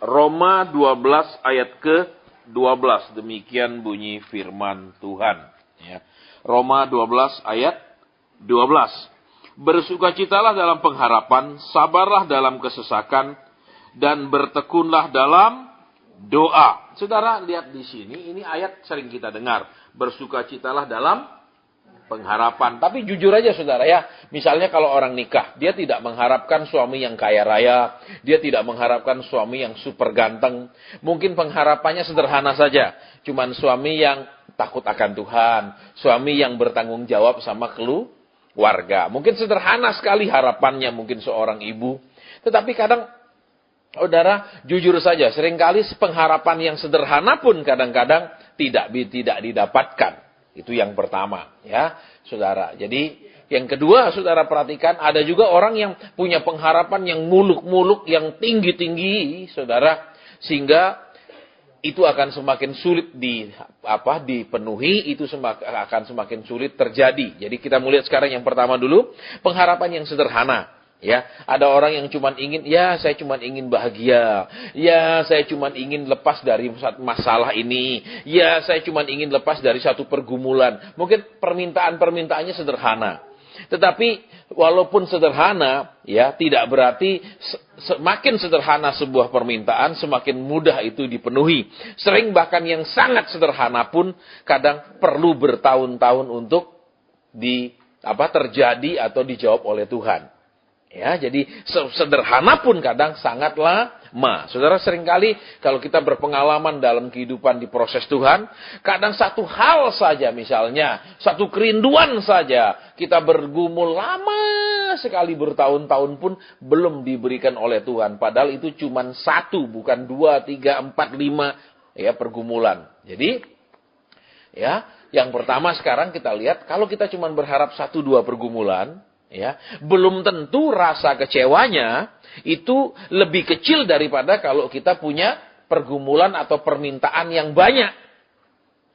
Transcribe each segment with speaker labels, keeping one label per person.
Speaker 1: Roma 12 ayat ke-12. Demikian bunyi firman Tuhan. Ya. Roma 12 ayat 12. Bersukacitalah dalam pengharapan, sabarlah dalam kesesakan, dan bertekunlah dalam doa. Saudara lihat di sini, ini ayat sering kita dengar. Bersukacitalah dalam pengharapan. Tapi jujur aja saudara ya, misalnya kalau orang nikah, dia tidak mengharapkan suami yang kaya raya, dia tidak mengharapkan suami yang super ganteng. Mungkin pengharapannya sederhana saja, cuman suami yang takut akan Tuhan, suami yang bertanggung jawab sama keluarga. Mungkin sederhana sekali harapannya mungkin seorang ibu. Tetapi kadang, saudara, jujur saja, seringkali pengharapan yang sederhana pun kadang-kadang tidak didapatkan. Itu yang pertama, ya, saudara. Jadi, yang kedua, saudara perhatikan, ada juga orang yang punya pengharapan yang muluk-muluk, yang tinggi-tinggi, saudara, sehingga itu akan semakin sulit dipenuhi, itu akan semakin sulit terjadi. Jadi kita melihat sekarang yang pertama dulu, pengharapan yang sederhana. Ya, ada orang yang cuma ingin, ya saya cuma ingin bahagia, ya saya cuma ingin lepas dari masalah ini, ya saya cuma ingin lepas dari satu pergumulan. Mungkin permintaannya sederhana. Tetapi walaupun sederhana, ya tidak berarti semakin sederhana sebuah permintaan, semakin mudah itu dipenuhi. Sering bahkan yang sangat sederhana pun kadang perlu bertahun-tahun untuk terjadi atau dijawab oleh Tuhan. Ya, jadi sederhana pun kadang sangat lama. Saudara, seringkali kalau kita berpengalaman dalam kehidupan di proses Tuhan, kadang satu hal saja misalnya, satu kerinduan saja, kita bergumul lama sekali bertahun-tahun pun belum diberikan oleh Tuhan. Padahal itu cuma satu, bukan 2, 3, 4, 5 ya pergumulan. Jadi, ya, yang pertama sekarang kita lihat, kalau kita cuma berharap 1-2 pergumulan, ya, belum tentu rasa kecewanya itu lebih kecil daripada kalau kita punya pergumulan atau permintaan yang banyak.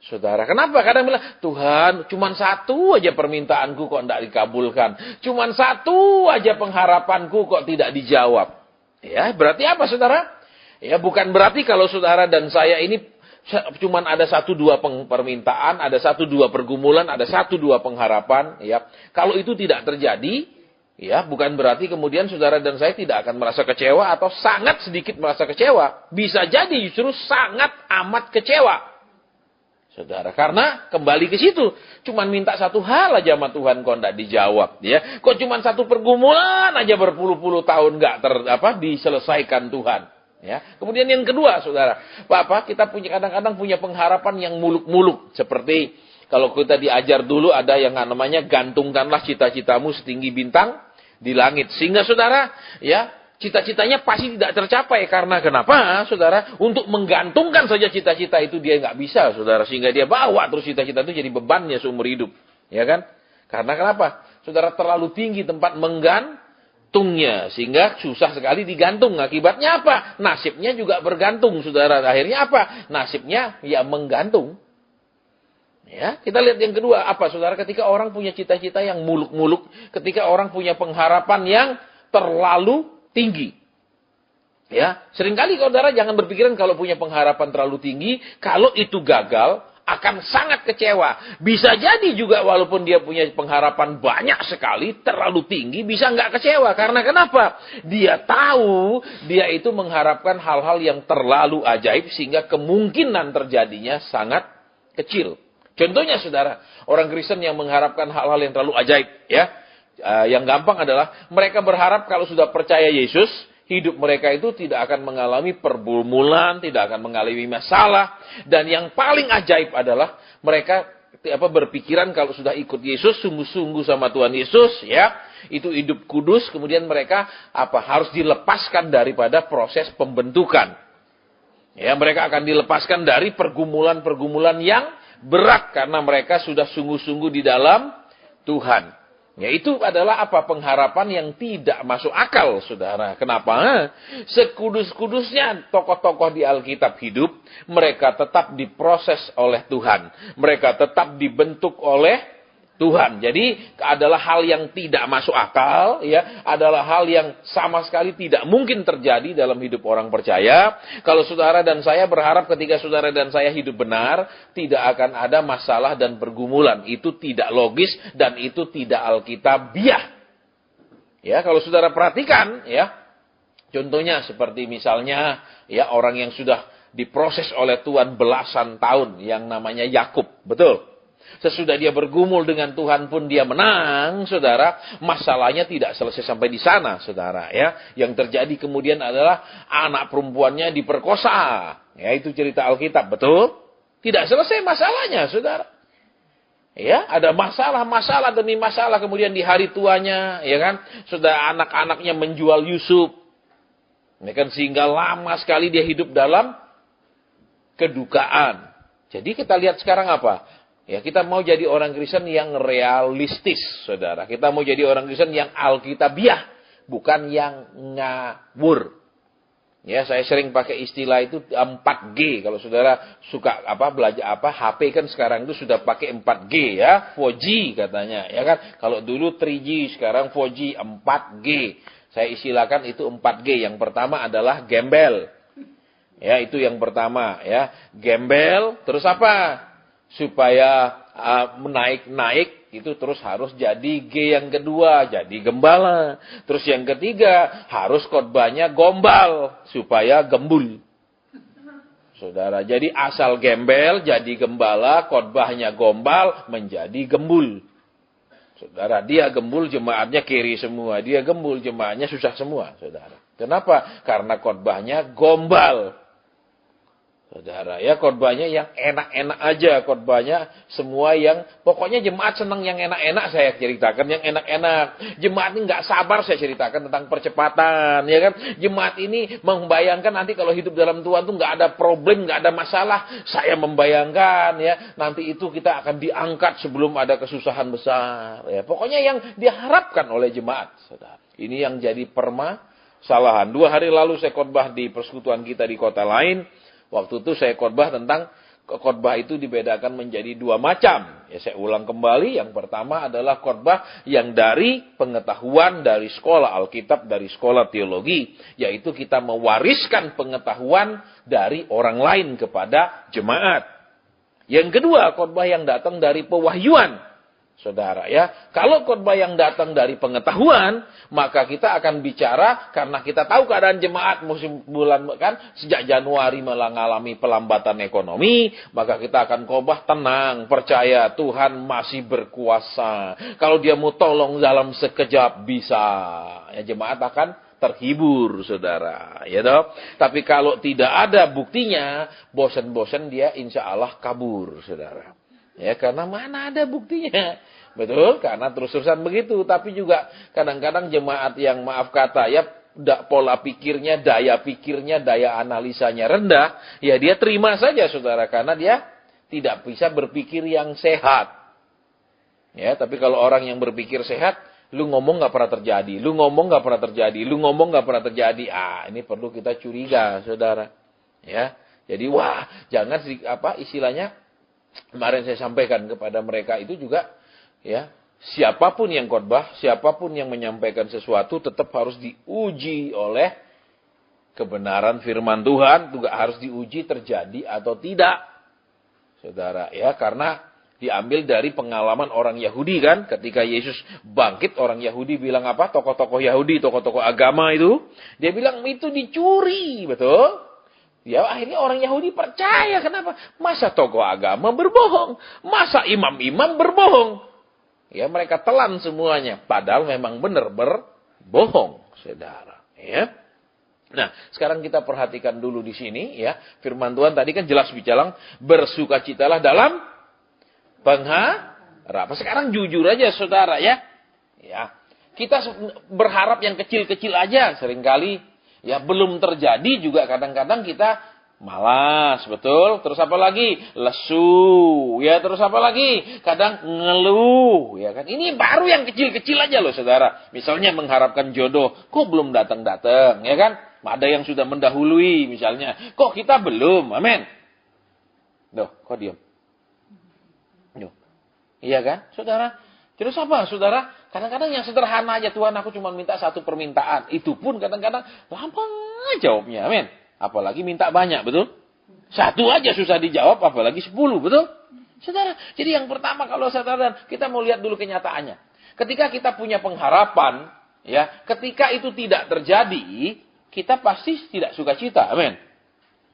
Speaker 1: Saudara, kenapa? Kadang bilang, Tuhan, cuma 1 aja permintaanku kok tidak dikabulkan. Cuma 1 aja pengharapanku kok tidak dijawab. Ya, berarti apa saudara? Ya, bukan berarti kalau saudara dan saya ini cuman ada 1-2 permintaan, ada 1-2 pergumulan, ada 1-2 pengharapan, ya. Kalau itu tidak terjadi, ya, bukan berarti kemudian saudara dan saya tidak akan merasa kecewa atau sangat sedikit merasa kecewa. Bisa jadi justru sangat amat kecewa. Saudara, karena kembali ke situ, cuman minta 1 hal aja sama Tuhan kok enggak dijawab, ya. Kok cuman 1 pergumulan aja berpuluh-puluh tahun enggak diselesaikan Tuhan. Ya. Kemudian yang kedua, saudara, kita kadang-kadang punya pengharapan yang muluk-muluk. Seperti kalau kita diajar dulu ada yang namanya gantungkanlah cita-citamu setinggi bintang di langit. Sehingga saudara, ya, cita-citanya pasti tidak tercapai. Karena kenapa, saudara? Untuk menggantungkan saja cita-cita itu dia nggak bisa, saudara. Sehingga dia bawa terus cita-cita itu jadi bebannya seumur hidup. Ya kan? Karena kenapa? Saudara, terlalu tinggi tempat menggantungnya, sehingga susah sekali digantung. Akibatnya apa? Nasibnya juga bergantung, saudara. Akhirnya apa? Nasibnya ya menggantung. Ya, kita lihat yang kedua apa, saudara? Ketika orang punya cita-cita yang muluk-muluk, ketika orang punya pengharapan yang terlalu tinggi. Ya, seringkali saudara jangan berpikiran kalau punya pengharapan terlalu tinggi, kalau itu gagal akan sangat kecewa. Bisa jadi juga walaupun dia punya pengharapan banyak sekali, terlalu tinggi, bisa nggak kecewa. Karena kenapa? Dia tahu dia itu mengharapkan hal-hal yang terlalu ajaib sehingga kemungkinan terjadinya sangat kecil. Contohnya saudara, orang Kristen yang mengharapkan hal-hal yang terlalu ajaib, ya. Yang gampang adalah mereka berharap kalau sudah percaya Yesus, hidup mereka itu tidak akan mengalami pergumulan, tidak akan mengalami masalah. Dan yang paling ajaib adalah mereka berpikiran kalau sudah ikut Yesus, sungguh-sungguh sama Tuhan Yesus, ya, itu hidup kudus, kemudian mereka harus dilepaskan daripada proses pembentukan. Ya, mereka akan dilepaskan dari pergumulan-pergumulan yang berat karena mereka sudah sungguh-sungguh di dalam Tuhan. Ya, itu adalah pengharapan yang tidak masuk akal, saudara. Kenapa? Sekudus-kudusnya tokoh-tokoh di Alkitab hidup, mereka tetap diproses oleh Tuhan. Mereka tetap dibentuk oleh Tuhan. Jadi adalah hal yang tidak masuk akal, ya, adalah hal yang sama sekali tidak mungkin terjadi dalam hidup orang percaya. Kalau saudara dan saya berharap ketika saudara dan saya hidup benar, tidak akan ada masalah dan pergumulan. Itu tidak logis dan itu tidak alkitabiah. Ya, kalau saudara perhatikan, ya, contohnya seperti misalnya, ya, orang yang sudah diproses oleh Tuhan belasan tahun, yang namanya Yakub, betul? Sesudah dia bergumul dengan Tuhan pun dia menang, saudara. Masalahnya tidak selesai sampai di sana, saudara. Ya, yang terjadi kemudian adalah anak perempuannya diperkosa. Ya, itu cerita Alkitab, betul? Tidak selesai masalahnya, saudara. Ya, ada masalah demi masalah. Kemudian di hari tuanya, ya kan, sudah anak-anaknya menjual Yusuf. Ya kan, sehingga lama sekali dia hidup dalam kedukaan. Jadi kita lihat sekarang apa? Ya, kita mau jadi orang Kristen yang realistis, saudara. Kita mau jadi orang Kristen yang alkitabiah, bukan yang ngawur. Ya, saya sering pakai istilah itu 4G. Kalau saudara suka belajar HP kan sekarang itu sudah pakai 4G ya, 4G katanya, ya kan. Kalau dulu 3G, sekarang 4G, 4G. Saya istilahkan itu 4G. Yang pertama adalah gembel. Ya, itu yang pertama ya. Gembel, terus apa? Supaya menaik-naik itu terus harus jadi G yang kedua, jadi gembala. Terus yang ketiga harus khotbahnya gombal supaya gembul. Saudara, jadi asal gembel jadi gembala, khotbahnya gombal menjadi gembul. Saudara, dia gembul jemaatnya kiri semua, dia gembul jemaatnya susah semua, saudara. Kenapa? Karena khotbahnya gombal. Saudara, ya, khotbahnya yang enak-enak aja, khotbahnya semua yang pokoknya jemaat senang yang enak-enak, saya ceritakan yang enak-enak. Jemaat ini nggak sabar saya ceritakan tentang percepatan, ya kan? Jemaat ini membayangkan nanti kalau hidup dalam Tuhan tuh nggak ada problem, nggak ada masalah. Saya membayangkan ya, nanti itu kita akan diangkat sebelum ada kesusahan besar. Ya, pokoknya yang diharapkan oleh jemaat, saudara. Ini yang jadi permasalahan. 2 hari lalu saya khotbah di persekutuan kita di kota lain. Waktu itu saya khotbah tentang khotbah itu dibedakan menjadi 2 macam. Ya, saya ulang kembali. Yang pertama adalah khotbah yang dari pengetahuan dari sekolah Alkitab, dari sekolah teologi. Yaitu kita mewariskan pengetahuan dari orang lain kepada jemaat. Yang kedua, khotbah yang datang dari pewahyuan. Saudara, ya, kalau khotbah yang datang dari pengetahuan, maka kita akan bicara karena kita tahu keadaan jemaat musim bulan kan sejak Januari mengalami pelambatan ekonomi, maka kita akan khotbah tenang, percaya Tuhan masih berkuasa. Kalau dia mau tolong dalam sekejap bisa. Ya, jemaat akan terhibur, saudara, ya toh. Tapi kalau tidak ada buktinya, bosan-bosan dia insya Allah kabur, saudara. Ya, karena mana ada buktinya. Betul, karena terus-terusan begitu. Tapi juga kadang-kadang jemaat yang maaf kata ya, pola pikirnya, daya analisanya rendah. Ya dia terima saja, saudara. Karena dia tidak bisa berpikir yang sehat. Ya, tapi kalau orang yang berpikir sehat, lu ngomong gak pernah terjadi. Lu ngomong gak pernah terjadi. Lu ngomong gak pernah terjadi. Ini perlu kita curiga, saudara. Ya, jadi wah, jangan istilahnya. Kemarin saya sampaikan kepada mereka itu juga, ya, siapapun yang khotbah, siapapun yang menyampaikan sesuatu tetap harus diuji oleh kebenaran firman Tuhan, juga harus diuji terjadi atau tidak. Saudara, ya, karena diambil dari pengalaman orang Yahudi kan, ketika Yesus bangkit, orang Yahudi bilang apa? Tokoh-tokoh Yahudi, tokoh-tokoh agama itu, dia bilang itu dicuri, betul? Ya, akhirnya orang Yahudi percaya. Kenapa? Masa tokoh agama berbohong? Masa imam-imam berbohong? Ya, mereka telan semuanya. Padahal memang benar berbohong, saudara. Ya. Nah, sekarang kita perhatikan dulu di sini, ya. Firman Tuhan tadi kan jelas bicara, bersukacitalah dalam pengharapan. Sekarang jujur aja, saudara, ya. Ya. Kita berharap yang kecil-kecil aja seringkali. Ya, belum terjadi juga kadang-kadang kita malas, betul. Terus apa lagi? Lesu. Ya, terus apa lagi? Kadang ngeluh, ya kan. Ini baru yang kecil-kecil aja loh, saudara. Misalnya mengharapkan jodoh, kok belum datang-datang, ya kan? Ada yang sudah mendahului misalnya. Kok kita belum? Amin. Loh, kok diam? Loh. Iya kan, saudara? Terus apa, saudara? Kadang-kadang yang sederhana aja, Tuhan aku cuma minta satu permintaan. Itu pun kadang-kadang lama jawabnya, amin. Apalagi minta banyak, betul? Satu aja susah dijawab, apalagi 10, betul? Saudara, jadi yang pertama kalau saudara, kita mau lihat dulu kenyataannya. Ketika kita punya pengharapan, ya, ketika itu tidak terjadi, kita pasti tidak sukacita, amin.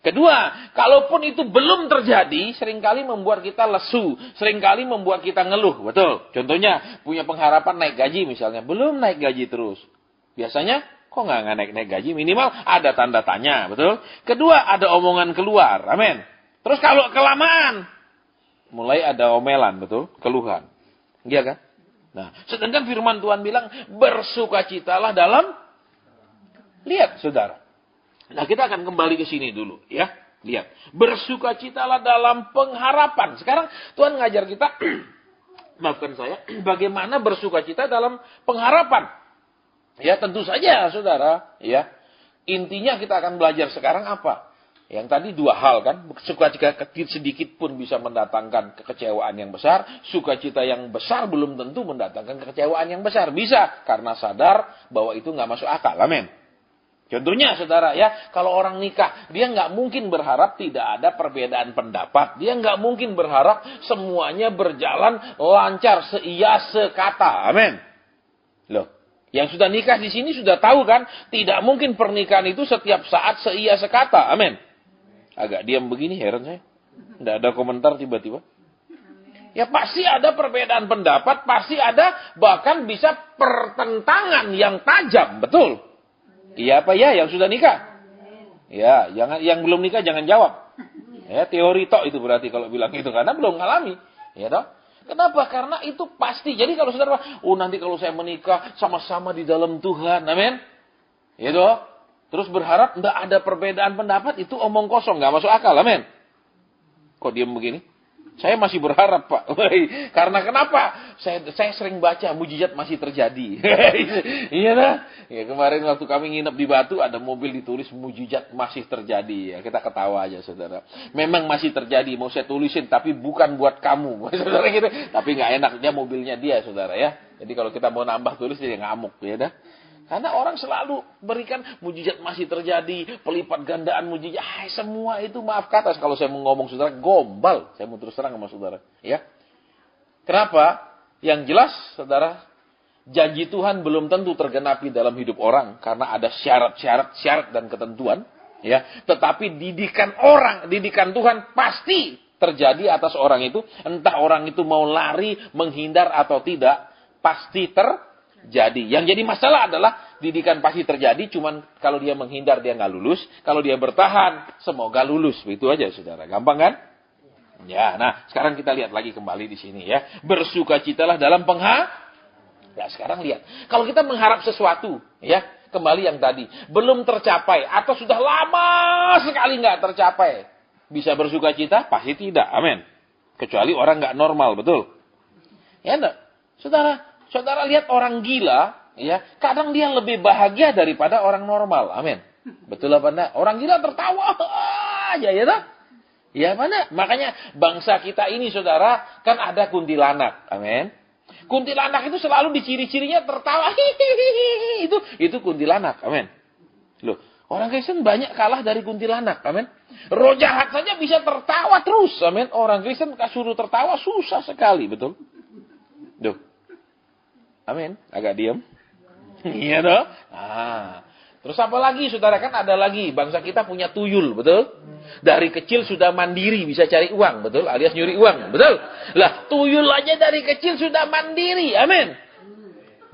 Speaker 1: Kedua, kalaupun itu belum terjadi, seringkali membuat kita lesu, seringkali membuat kita ngeluh, betul? Contohnya, punya pengharapan naik gaji misalnya, belum naik gaji terus. Biasanya, kok nggak naik gaji? Minimal ada tanda tanya, betul? Kedua, ada omongan keluar, amin. Terus kalau kelamaan, mulai ada omelan, betul? Keluhan. Iya kan? Nah, sedangkan firman Tuhan bilang, bersukacitalah dalam, lihat saudara. Nah, kita akan kembali ke sini dulu, ya. Lihat. Bersukacitalah dalam pengharapan. Sekarang Tuhan ngajar kita, maafkan saya, bagaimana bersukacita dalam pengharapan. Ya, tentu saja, saudara. Ya, intinya kita akan belajar sekarang apa? Yang tadi dua hal kan. Sukacita sedikit pun bisa mendatangkan kekecewaan yang besar. Sukacita yang besar belum tentu mendatangkan kekecewaan yang besar. Bisa, karena sadar bahwa itu nggak masuk akal. Amin. Contohnya saudara ya, kalau orang nikah, dia nggak mungkin berharap tidak ada perbedaan pendapat. Dia nggak mungkin berharap semuanya berjalan lancar, seia sekata. Amin. Loh, yang sudah nikah di sini sudah tahu kan, tidak mungkin pernikahan itu setiap saat seia sekata. Amin. Agak diam begini, heran saya. Nggak ada komentar tiba-tiba. Ya pasti ada perbedaan pendapat, pasti ada bahkan bisa pertentangan yang tajam, betul? Iya apa ya yang sudah nikah? Ya, yang belum nikah jangan jawab. Ya, teori tok itu berarti kalau bilang itu karena belum ngalami. Ya toh? Kenapa? Karena itu pasti. Jadi kalau saudara, nanti kalau saya menikah sama-sama di dalam Tuhan. Amin. Ya toh? Terus berharap enggak ada perbedaan pendapat, itu omong kosong, enggak masuk akal. Amin. Kok diam begini? Saya masih berharap, Pak. Karena kenapa? Saya sering baca, mujizat masih terjadi. Iya dah. Ya, kemarin waktu kami nginep di Batu, ada mobil ditulis mujizat masih terjadi. Ya, kita ketawa aja, saudara. Memang masih terjadi, mau saya tulisin, tapi bukan buat kamu. Saudara gitu. Tapi nggak enak, dia mobilnya dia, saudara ya. Jadi kalau kita mau nambah tulis, dia ngamuk. Ya dah. Karena orang selalu berikan mujizat masih terjadi, pelipat gandaan mujizat. Semua itu maaf kata kalau saya mau ngomong saudara, gombal. Saya mau terus terang sama saudara. Ya. Kenapa? Yang jelas saudara, janji Tuhan belum tentu tergenapi dalam hidup orang. Karena ada syarat dan ketentuan. Ya. Tetapi didikan Tuhan pasti terjadi atas orang itu. Entah orang itu mau lari, menghindar atau tidak, pasti terjadi. Yang jadi masalah adalah didikan pasti terjadi, cuman kalau dia menghindar dia nggak lulus, kalau dia bertahan semoga lulus. Itu aja saudara, gampang kan? Ya, nah sekarang kita lihat lagi kembali di sini ya. Bersukacitalah dalam Ya sekarang lihat, kalau kita mengharap sesuatu, ya kembali yang tadi belum tercapai atau sudah lama sekali nggak tercapai, bisa bersukacita? Pasti tidak, amin. Kecuali orang nggak normal, betul? Ya enggak, saudara. Saudara lihat orang gila, ya, kadang dia lebih bahagia daripada orang normal. Amin. Betul apa enggak? Orang gila tertawa aja, ya tak? Ya mana? Makanya bangsa kita ini, saudara, kan ada kuntilanak. Amin. Kuntilanak itu selalu diciri-cirinya tertawa. Itu kuntilanak. Amin. Loh, orang Kristen banyak kalah dari kuntilanak. Amin. Roh jahat saja bisa tertawa terus. Amin. Orang Kristen suruh tertawa susah sekali, betul? Duh. Amin. Agak diam. Iya dong. Terus apa lagi saudara, kan ada lagi. Bangsa kita punya tuyul, betul? Dari kecil sudah mandiri, bisa cari uang, betul? Alias nyuri uang, betul? Lah, tuyul aja dari kecil sudah mandiri. Amin.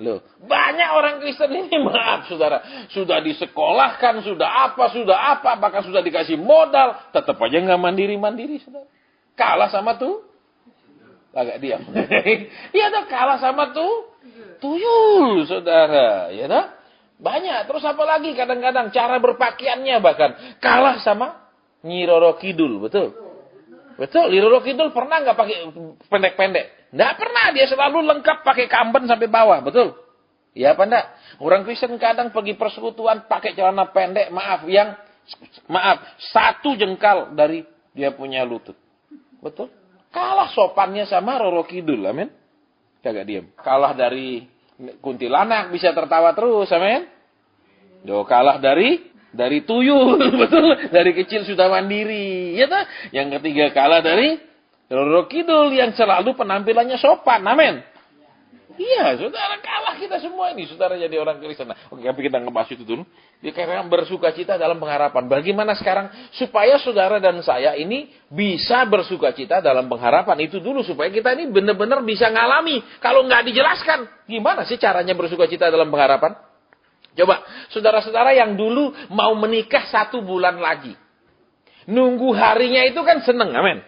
Speaker 1: Loh, banyak orang Kristen ini, maaf saudara, sudah disekolahkan, sudah apa, bahkan sudah dikasih modal, tetap aja nggak mandiri, saudara. Kalah sama tuh. Agak diam. Iya dong, kalah sama tuyul, saudara. Ya dong? Banyak. Terus apa lagi? Kadang-kadang cara berpakaiannya bahkan kalah sama Nyi Roro Kidul, betul? Betul, Nyi Roro Kidul pernah nggak pakai pendek-pendek? Nggak pernah, dia selalu lengkap pakai kamben sampai bawah, betul? Ya apa enggak? Orang Kristen kadang pergi persekutuan pakai celana pendek, maaf, satu jengkal dari dia punya lutut. Betul? Kalah sopannya sama Roro Kidul, amin. Kagak diem. Kalah dari kuntilanak bisa tertawa terus, amin. Kalah dari tuyul, betul. Dari kecil sudah mandiri, ya tak? Yang ketiga kalah dari Roro Kidul yang selalu penampilannya sopan, amin. Iya, saudara, kalah kita semua ini, saudara, jadi orang Kristen. Nah, oke, tapi kita ngebahas itu dulu. Dia karena bersuka cita dalam pengharapan. Bagaimana sekarang supaya saudara dan saya ini bisa bersuka cita dalam pengharapan. Itu dulu supaya kita ini benar-benar bisa ngalami. Kalau nggak dijelaskan, gimana sih caranya bersuka cita dalam pengharapan? Coba, saudara-saudara yang dulu mau menikah 1 bulan lagi. Nunggu harinya itu kan seneng, amin.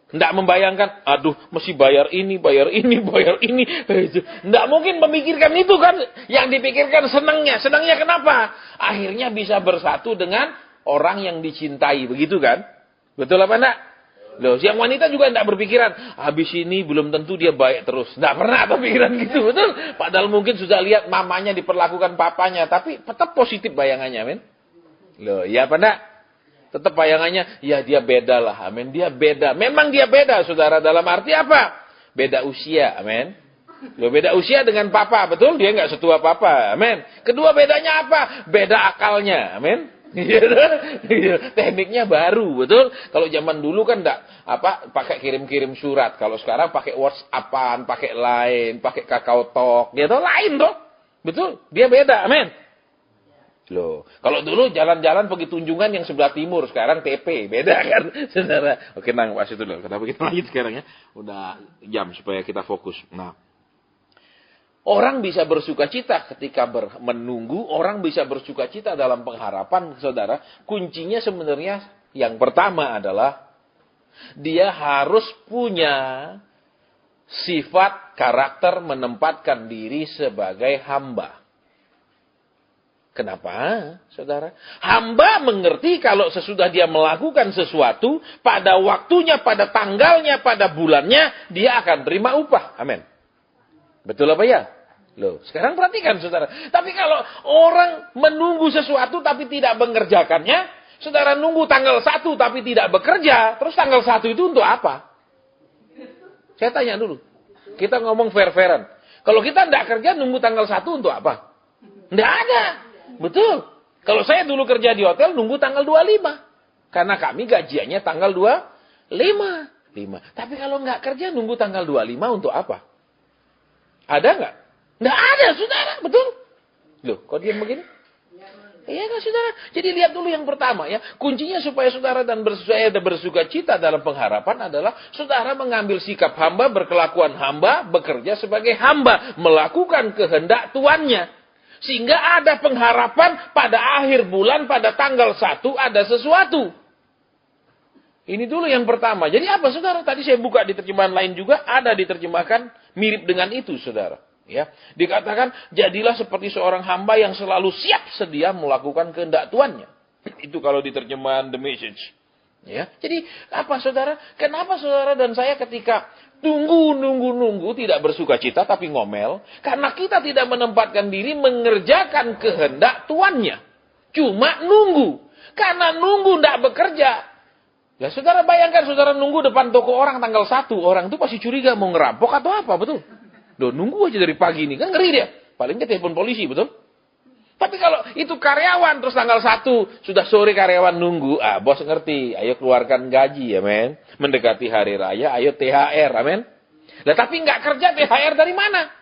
Speaker 1: Nggak membayangkan, aduh, mesti bayar ini. Nggak mungkin memikirkan itu kan. Yang dipikirkan senangnya. Senangnya kenapa? Akhirnya bisa bersatu dengan orang yang dicintai. Begitu kan? Betul apa enggak? Loh, yang wanita juga nggak berpikiran, habis ini belum tentu dia baik terus. Nggak pernah ada pikiran gitu, betul? Padahal mungkin sudah lihat mamanya diperlakukan papanya. Tapi tetap positif bayangannya, men. Loh, ya apa enggak? Tetap bayangannya, ya dia beda lah, amin. Dia beda. Memang dia beda, saudara. Dalam arti apa? Beda usia, amin. Loh, beda usia dengan papa, betul? Dia nggak setua papa, amin. Kedua bedanya apa? Beda akalnya, amin. Tekniknya baru, betul? Kalau zaman dulu kan enggak pakai kirim-kirim surat. Kalau sekarang pakai WhatsAppan, pakai Line, pakai Kakao Talk, dia tuh lain tuh. Betul? Dia beda, amin. Loh, kalau dulu jalan-jalan pergi tunjungan yang sebelah timur, sekarang TP, beda kan, saudara? Oke, pas itu dulu. Kenapa kita lanjut sekarang ya? Udah jam supaya kita fokus. Nah, orang bisa bersuka cita ketika menunggu, orang bisa bersuka cita dalam pengharapan, saudara. Kuncinya sebenarnya yang pertama adalah dia harus punya sifat karakter menempatkan diri sebagai hamba. Kenapa, saudara? Hamba mengerti kalau sesudah dia melakukan sesuatu, pada waktunya, pada tanggalnya, pada bulannya, dia akan terima upah. Amin. Betul apa ya? Loh, sekarang perhatikan, saudara. Tapi kalau orang menunggu sesuatu tapi tidak mengerjakannya, saudara nunggu tanggal 1 tapi tidak bekerja, terus tanggal 1 itu untuk apa? Saya tanya dulu. Kita ngomong fair-fairan. Kalau kita tidak kerja, nunggu tanggal 1 untuk apa? Tidak ada. Betul. Kalau saya dulu kerja di hotel, nunggu tanggal 25. Karena kami gajiannya tanggal 25. Tapi kalau nggak kerja, nunggu tanggal 25 untuk apa? Ada nggak? Nggak ada, saudara. Betul? Loh, kok diam begini? Iya nggak, saudara? Jadi lihat dulu yang pertama ya. Kuncinya supaya saudara dan saya bersuka cita dalam pengharapan adalah saudara mengambil sikap hamba, berkelakuan hamba, bekerja sebagai hamba, melakukan kehendak tuannya. Sehingga ada pengharapan pada akhir bulan, pada tanggal 1 ada sesuatu. Ini dulu yang pertama. Jadi apa, saudara? Tadi saya buka di terjemahan lain juga, ada diterjemahkan mirip dengan itu, saudara. Ya, dikatakan, jadilah seperti seorang hamba yang selalu siap sedia melakukan kehendak tuannya. Itu kalau di terjemahan The Message. Ya, jadi apa, saudara? Kenapa saudara dan saya ketika nunggu tidak bersuka cita tapi ngomel? Karena kita tidak menempatkan diri mengerjakan kehendak tuannya. Cuma nunggu. Karena nunggu tidak bekerja. Ya, saudara bayangkan saudara nunggu depan toko orang tanggal 1. Orang itu pasti curiga mau ngerampok atau apa, betul? Loh, nunggu aja dari pagi ini. Kan ngeri dia. Paling nggak telepon polisi, betul? Tapi kalau itu karyawan, terus tanggal 1, sudah sore karyawan nunggu. Bos ngerti. Ayo keluarkan gaji, ya men. Mendekati hari raya, ayo THR, amen. Lah tapi nggak kerja, THR dari mana?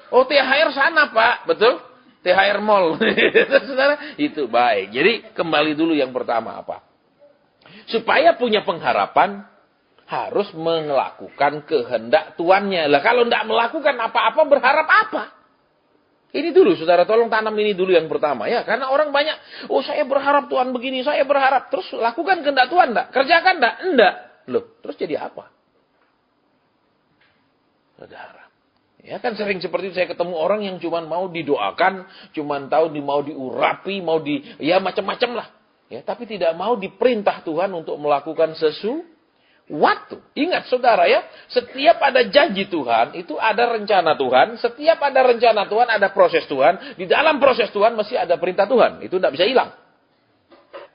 Speaker 1: Oh, THR sana, Pak. Betul? THR mall. Saudara, itu baik. Jadi, kembali dulu yang pertama apa? Supaya punya pengharapan, harus melakukan kehendak tuannya. Lah kalau tidak melakukan apa-apa, berharap apa? Ini dulu, saudara, tolong tanam ini dulu yang pertama ya. Karena orang banyak, oh saya berharap Tuhan begini, saya berharap. Terus lakukan kehendak Tuhan enggak? Kerjakan enggak? Enggak. Loh, terus jadi apa? Saudara. Ya kan sering seperti itu, saya ketemu orang yang cuma mau didoakan, cuma tahu mau diurapi, ya macam-macam lah. Ya, tapi tidak mau diperintah Tuhan untuk melakukan sesuatu. Ingat saudara ya, setiap ada janji Tuhan, itu ada rencana Tuhan. Setiap ada rencana Tuhan, ada proses Tuhan. Di dalam proses Tuhan mesti ada perintah Tuhan. Itu tidak bisa hilang.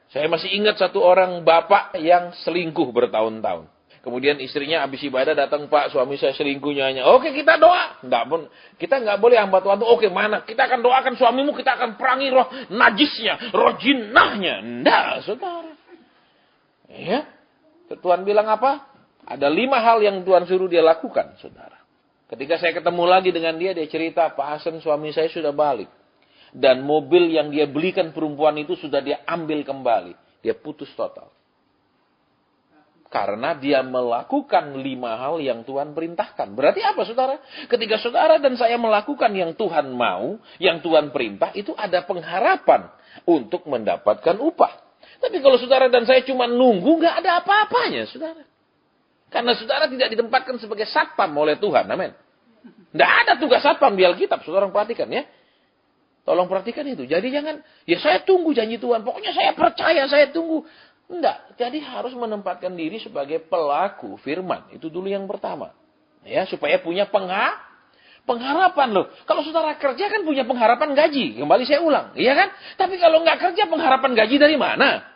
Speaker 1: Saya masih ingat satu orang bapak yang selingkuh bertahun-tahun. Kemudian istrinya habis ibadah datang, Pak, suami saya selingkuh nyonya. Oke, kita doa. Kita nggak boleh hambat Tuhan tuh. Oke, mana? Kita akan doakan suamimu, kita akan perangi roh najisnya, roh jinahnya. Enggak, saudara. Ya, Tuhan bilang apa? Ada 5 hal yang Tuhan suruh dia lakukan, saudara. Ketika saya ketemu lagi dengan dia cerita, Pak Hasan, suami saya sudah balik. Dan mobil yang dia belikan perempuan itu sudah dia ambil kembali. Dia putus total. Karena dia melakukan 5 hal yang Tuhan perintahkan. Berarti apa, saudara? Ketika saudara dan saya melakukan yang Tuhan mau, yang Tuhan perintah, itu ada pengharapan untuk mendapatkan upah. Tapi kalau saudara dan saya cuma nunggu, nggak ada apa-apanya, saudara. Karena saudara tidak ditempatkan sebagai satpam oleh Tuhan, amin. Nggak ada tugas satpam di Alkitab, saudara perhatikan ya. Tolong perhatikan itu. Jadi jangan, ya saya tunggu janji Tuhan. Pokoknya saya percaya, saya tunggu. Enggak. Jadi harus menempatkan diri sebagai pelaku firman. Itu dulu yang pertama. Ya, supaya punya pengharapan loh. Kalau saudara kerja kan punya pengharapan gaji. Kembali saya ulang. Iya kan? Tapi kalau nggak kerja, pengharapan gaji dari mana?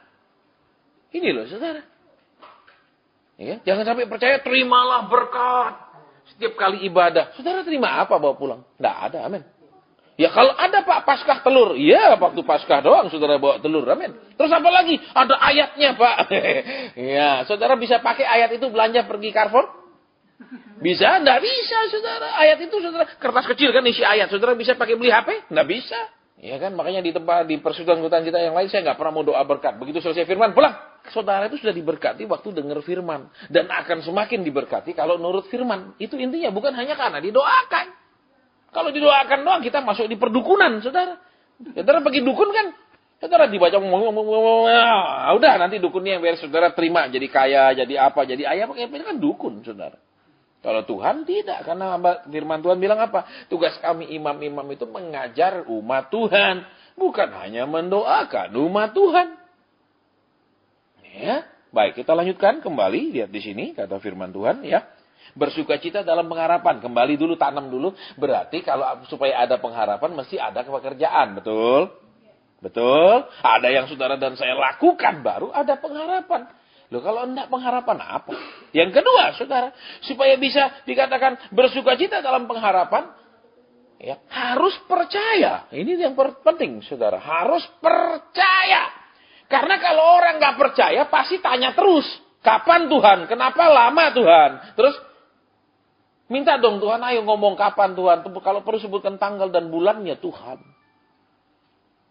Speaker 1: Ini loh saudara. Ya, jangan sampai percaya, terimalah berkat. Setiap kali ibadah. Saudara terima apa bawa pulang? Nggak ada, amin. Ya kalau ada Pak Paskah telur. Iya waktu Paskah doang saudara bawa telur. Amin. Terus apa lagi? Ada ayatnya Pak. Ya saudara bisa pakai ayat itu belanja pergi Carrefour? Bisa? Nggak bisa saudara. Ayat itu saudara. Kertas kecil kan isi ayat. Saudara bisa pakai beli HP? Nggak bisa. Ya kan makanya di tempat di persekutuan kita yang lain saya nggak pernah mau doa berkat. Begitu selesai firman pulang. Saudara itu sudah diberkati waktu dengar firman. Dan akan semakin diberkati kalau nurut firman. Itu intinya bukan hanya karena didoakan. Kalau didoakan doang kita masuk di perdukunan, saudara. Saudara pergi dukun kan, saudara dibaca udah nanti dukunnya yang biar saudara terima jadi kaya, jadi apa, jadi ayah, itu kan dukun, saudara. Kalau Tuhan tidak, karena firman Tuhan bilang apa? Tugas kami imam-imam itu mengajar umat Tuhan, bukan hanya mendoakan umat Tuhan. Ya, baik kita lanjutkan kembali lihat di sini kata firman Tuhan ya. Bersukacita dalam pengharapan. Kembali dulu, tanam dulu. Berarti kalau supaya ada pengharapan, mesti ada pekerjaan. Betul? Betul? Ada yang saudara dan saya lakukan, baru ada pengharapan. Loh kalau enggak pengharapan apa? Yang kedua, saudara. Supaya bisa dikatakan bersukacita dalam pengharapan, ya, harus percaya. Ini yang penting, saudara. Harus percaya. Karena kalau orang nggak percaya, pasti tanya terus. Kapan Tuhan? Kenapa lama Tuhan? Terus, minta dong Tuhan, ayo ngomong kapan Tuhan. Kalau perlu sebutkan tanggal dan bulannya Tuhan.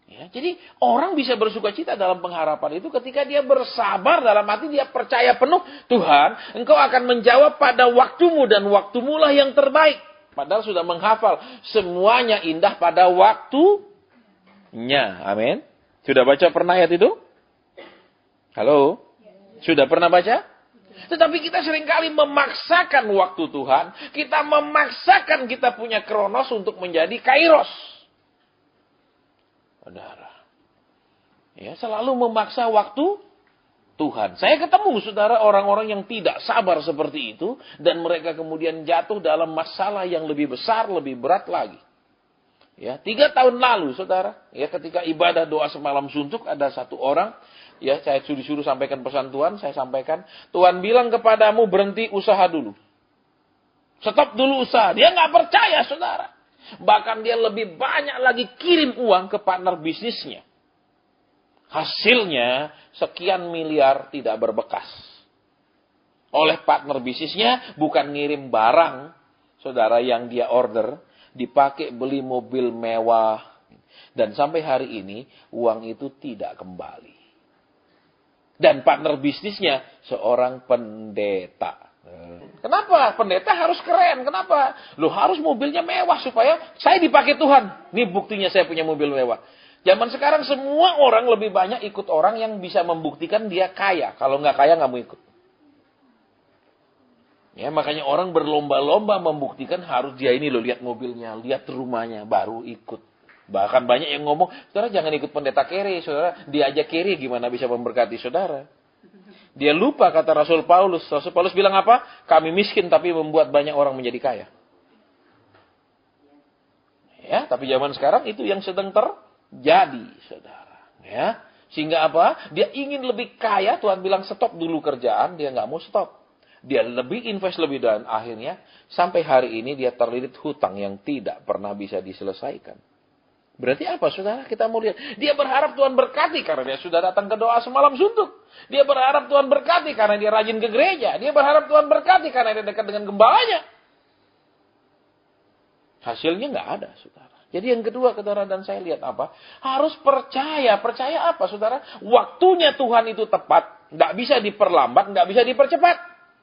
Speaker 1: Ya, jadi orang bisa bersukacita dalam pengharapan itu ketika dia bersabar dalam hati, dia percaya penuh. Tuhan, Engkau akan menjawab pada waktumu dan waktumu lah yang terbaik. Padahal sudah menghafal. Semuanya indah pada waktunya. Amin. Sudah baca pernah ayat itu? Halo? Sudah pernah baca? Tetapi kita seringkali memaksakan waktu Tuhan. Kita memaksakan kita punya kronos untuk menjadi kairos. Saudara. Ya, selalu memaksa waktu Tuhan. Saya ketemu saudara orang-orang yang tidak sabar seperti itu. Dan mereka kemudian jatuh dalam masalah yang lebih besar, lebih berat lagi. Ya, 3 tahun lalu saudara. Ya, ketika ibadah doa semalam suntuk ada satu orang. Ya, saya disuruh sampaikan pesan Tuhan, saya sampaikan. Tuhan bilang kepadamu berhenti usaha dulu. Stop dulu usaha. Dia nggak percaya, saudara. Bahkan dia lebih banyak lagi kirim uang ke partner bisnisnya. Hasilnya, sekian miliar tidak berbekas. Oleh partner bisnisnya, bukan ngirim barang, saudara, yang dia order, dipakai beli mobil mewah. Dan sampai hari ini, uang itu tidak kembali. Dan partner bisnisnya seorang pendeta. Kenapa? Pendeta harus keren. Kenapa? Lo harus mobilnya mewah supaya saya dipakai Tuhan. Ini buktinya saya punya mobil mewah. Zaman sekarang semua orang lebih banyak ikut orang yang bisa membuktikan dia kaya. Kalau nggak kaya nggak mau ikut. Ya, makanya orang berlomba-lomba membuktikan harus dia ini loh, lihat mobilnya, lihat rumahnya, baru ikut. Bahkan banyak yang ngomong, saudara jangan ikut pendeta kere, saudara. Dia aja kere, gimana bisa memberkati saudara? Dia lupa kata Rasul Paulus. Rasul Paulus bilang apa? Kami miskin tapi membuat banyak orang menjadi kaya. Ya, tapi zaman sekarang itu yang sedang terjadi, saudara. Ya, sehingga apa? Dia ingin lebih kaya, Tuhan bilang stop dulu kerjaan, dia nggak mau stop. Dia lebih invest lebih, dan akhirnya sampai hari ini dia terlilit hutang yang tidak pernah bisa diselesaikan. Berarti apa, saudara? Kita mau lihat. Dia berharap Tuhan berkati karena dia sudah datang ke doa semalam suntuk. Dia berharap Tuhan berkati karena dia rajin ke gereja. Dia berharap Tuhan berkati karena dia dekat dengan gembalanya. Hasilnya nggak ada, saudara. Jadi yang kedua, saudara dan saya lihat apa? Harus percaya. Percaya apa, saudara? Waktunya Tuhan itu tepat. Nggak bisa diperlambat, nggak bisa dipercepat.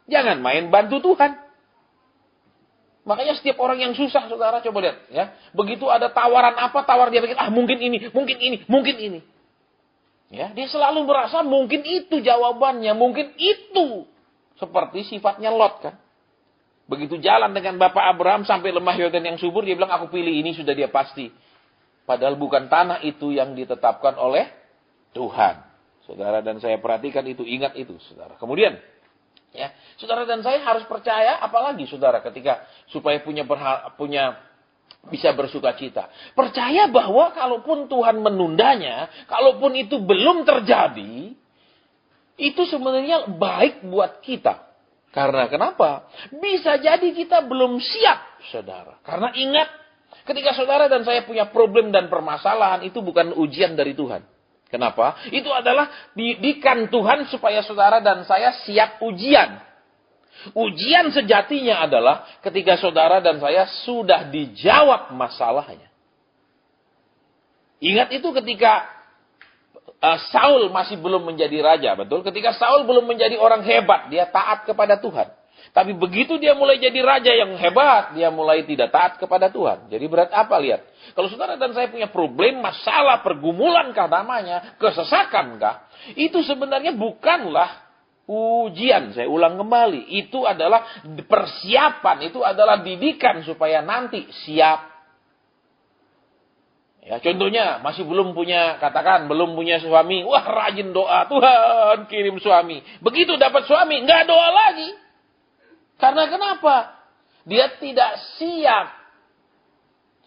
Speaker 1: Jangan main bantu Tuhan. Makanya setiap orang yang susah, saudara, coba lihat. Ya. Begitu ada tawaran apa, tawar dia pikir, mungkin ini, mungkin ini, mungkin ini. Ya, dia selalu merasa mungkin itu jawabannya, mungkin itu. Seperti sifatnya Lot, kan. Begitu jalan dengan Bapak Abraham sampai lembah Yordan yang subur, dia bilang, aku pilih ini, sudah dia pasti. Padahal bukan tanah itu yang ditetapkan oleh Tuhan. Saudara dan saya perhatikan itu, ingat itu, saudara. Kemudian, ya, saudara dan saya harus percaya, apalagi saudara, ketika supaya bisa bersuka cita. Percaya bahwa kalaupun Tuhan menundanya, kalaupun itu belum terjadi, itu sebenarnya baik buat kita. Karena kenapa? Bisa jadi kita belum siap, saudara. Karena ingat, ketika saudara dan saya punya problem dan permasalahan, itu bukan ujian dari Tuhan. Kenapa? Itu adalah didikan Tuhan supaya saudara dan saya siap ujian. Ujian sejatinya adalah ketika saudara dan saya sudah dijawab masalahnya. Ingat itu ketika Saul masih belum menjadi raja, betul? Ketika Saul belum menjadi orang hebat, dia taat kepada Tuhan. Tapi begitu dia mulai jadi raja yang hebat, dia mulai tidak taat kepada Tuhan. Jadi berat apa, lihat. Kalau saudara dan saya punya problem, masalah, pergumulan kah namanya, kesesakan kah, itu sebenarnya bukanlah ujian. Saya ulang kembali. Itu adalah persiapan, itu adalah didikan supaya nanti siap. Ya, contohnya, masih belum punya, katakan, belum punya suami. Wah, rajin doa, Tuhan kirim suami. Begitu dapat suami, nggak doa lagi. Karena kenapa? Dia tidak siap.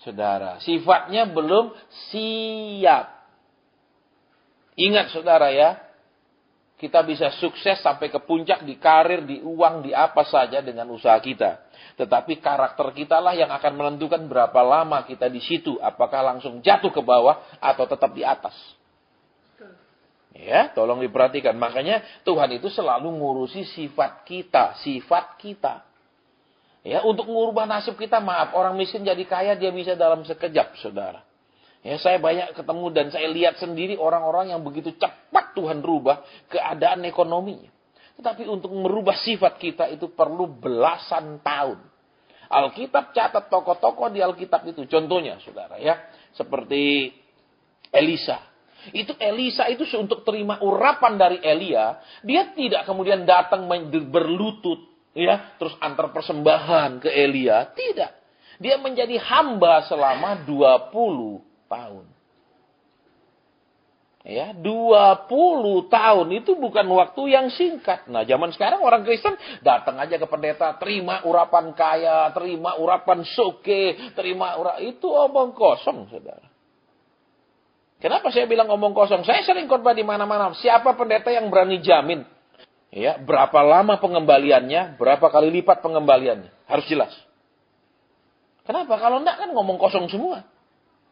Speaker 1: Saudara, sifatnya belum siap. Ingat saudara ya, kita bisa sukses sampai ke puncak di karir, di uang, di apa saja dengan usaha kita. Tetapi karakter kita lah yang akan menentukan berapa lama kita di situ. Apakah langsung jatuh ke bawah atau tetap di atas. Ya, tolong diperhatikan. Makanya Tuhan itu selalu ngurusi sifat kita. Sifat kita. Ya, untuk mengubah nasib kita, maaf, orang miskin jadi kaya dia bisa dalam sekejap, saudara. Ya, saya banyak ketemu dan saya lihat sendiri orang-orang yang begitu cepat Tuhan rubah keadaan ekonominya. Tetapi untuk merubah sifat kita itu perlu belasan tahun. Alkitab catat tokoh-tokoh di Alkitab itu. Contohnya, saudara, ya, seperti Elisa. Elisa itu untuk terima urapan dari Elia, dia tidak kemudian datang berlutut, ya, terus antar persembahan ke Elia. Tidak. Dia menjadi hamba selama 20 tahun. Ya, 20 tahun itu bukan waktu yang singkat. Nah, zaman sekarang orang Kristen datang aja ke pendeta, terima urapan kaya, terima urapan soke, itu omong kosong, saudara. Kenapa saya bilang omong kosong? Saya sering khotbah di mana-mana. Siapa pendeta yang berani jamin? Ya, berapa lama pengembaliannya, berapa kali lipat pengembaliannya? Harus jelas. Kenapa? Kalau enggak kan ngomong kosong semua.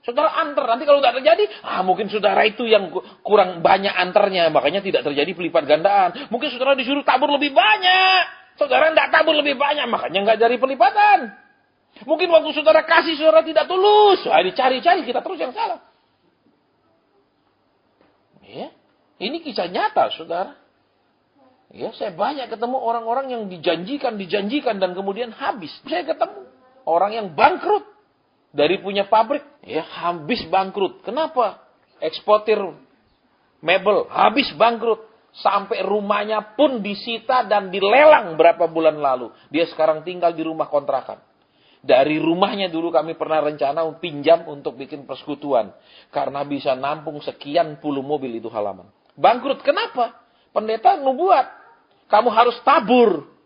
Speaker 1: Saudara antar, nanti kalau tidak terjadi, mungkin saudara itu yang kurang banyak antarnya, makanya tidak terjadi pelipat gandaan. Mungkin saudara disuruh tabur lebih banyak, saudara tidak tabur lebih banyak, makanya nggak jadi pelipatan. Mungkin waktu saudara kasih, saudara tidak tulus, dicari-cari, kita terus yang salah. Ya, ini kisah nyata, saudara. Ya, saya banyak ketemu orang-orang yang dijanjikan dan kemudian habis. Saya ketemu orang yang bangkrut. Dari punya pabrik, ya habis bangkrut. Kenapa? Eksportir mebel, habis bangkrut. Sampai rumahnya pun disita dan dilelang berapa bulan lalu. Dia sekarang tinggal di rumah kontrakan. Dari rumahnya dulu kami pernah rencana pinjam untuk bikin persekutuan. Karena bisa nampung sekian puluh mobil itu halaman. Bangkrut, kenapa? Pendeta nubuat. Kamu harus tabur.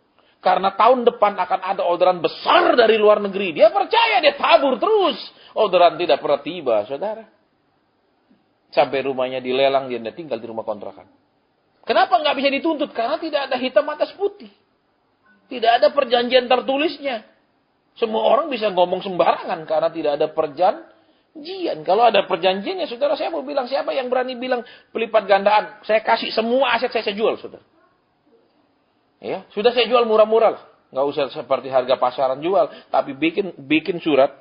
Speaker 1: Karena tahun depan akan ada orderan besar dari luar negeri. Dia percaya, dia tabur terus. Orderan tidak pernah tiba, saudara. Sampai rumahnya dilelang, dia tinggal di rumah kontrakan. Kenapa nggak bisa dituntut? Karena tidak ada hitam atas putih. Tidak ada perjanjian tertulisnya. Semua orang bisa ngomong sembarangan karena tidak ada perjanjian. Kalau ada perjanjiannya, saudara, saya mau bilang, siapa yang berani bilang pelipat gandaan? Saya kasih semua aset saya jual, saudara. Ya, sudah saya jual murah-murah lah. Nggak usah seperti harga pasaran jual, tapi bikin surat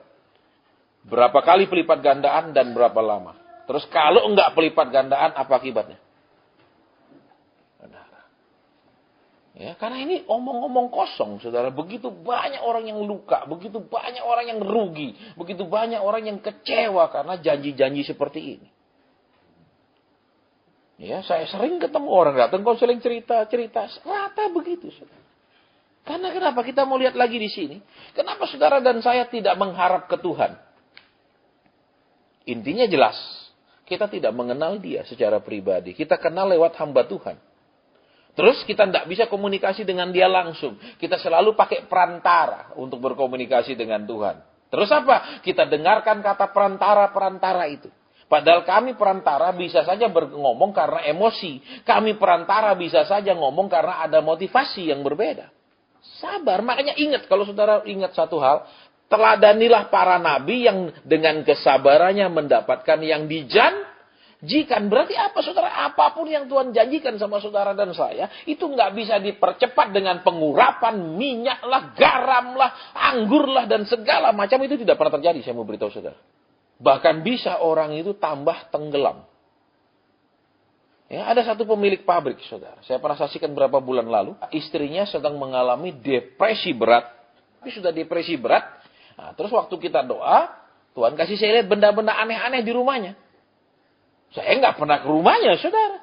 Speaker 1: berapa kali pelipat gandaan dan berapa lama. Terus kalau enggak pelipat gandaan, apa akibatnya? Ya, karena ini omong-omong kosong, saudara. Begitu banyak orang yang luka, begitu banyak orang yang rugi, begitu banyak orang yang kecewa karena janji-janji seperti ini. Ya, saya sering ketemu orang datang konseling cerita, rata begitu, saudara. Karena kenapa? Kita mau lihat lagi di sini. Kenapa saudara dan saya tidak mengharap ke Tuhan? Intinya jelas, kita tidak mengenal Dia secara pribadi. Kita kenal lewat hamba Tuhan. Terus kita tidak bisa komunikasi dengan Dia langsung. Kita selalu pakai perantara untuk berkomunikasi dengan Tuhan. Terus apa? Kita dengarkan kata perantara-perantara itu. Padahal kami perantara bisa saja ngomong karena emosi. Kami perantara bisa saja ngomong karena ada motivasi yang berbeda. Sabar. Makanya ingat, kalau saudara ingat satu hal, teladanilah para nabi yang dengan kesabarannya mendapatkan yang dijanjikan. Berarti apa, saudara? Apapun yang Tuhan janjikan sama saudara dan saya, itu nggak bisa dipercepat dengan pengurapan minyak lah, garam lah, anggur lah, dan segala macam. Itu tidak pernah terjadi, saya mau beritahu saudara. Bahkan bisa orang itu tambah tenggelam. Ya, ada satu pemilik pabrik, saudara. Saya pernah saksikan berapa bulan lalu, istrinya sedang mengalami depresi berat. Tapi sudah depresi berat. Nah, terus waktu kita doa, Tuhan kasih saya lihat benda-benda aneh-aneh di rumahnya. Saya nggak pernah ke rumahnya, saudara.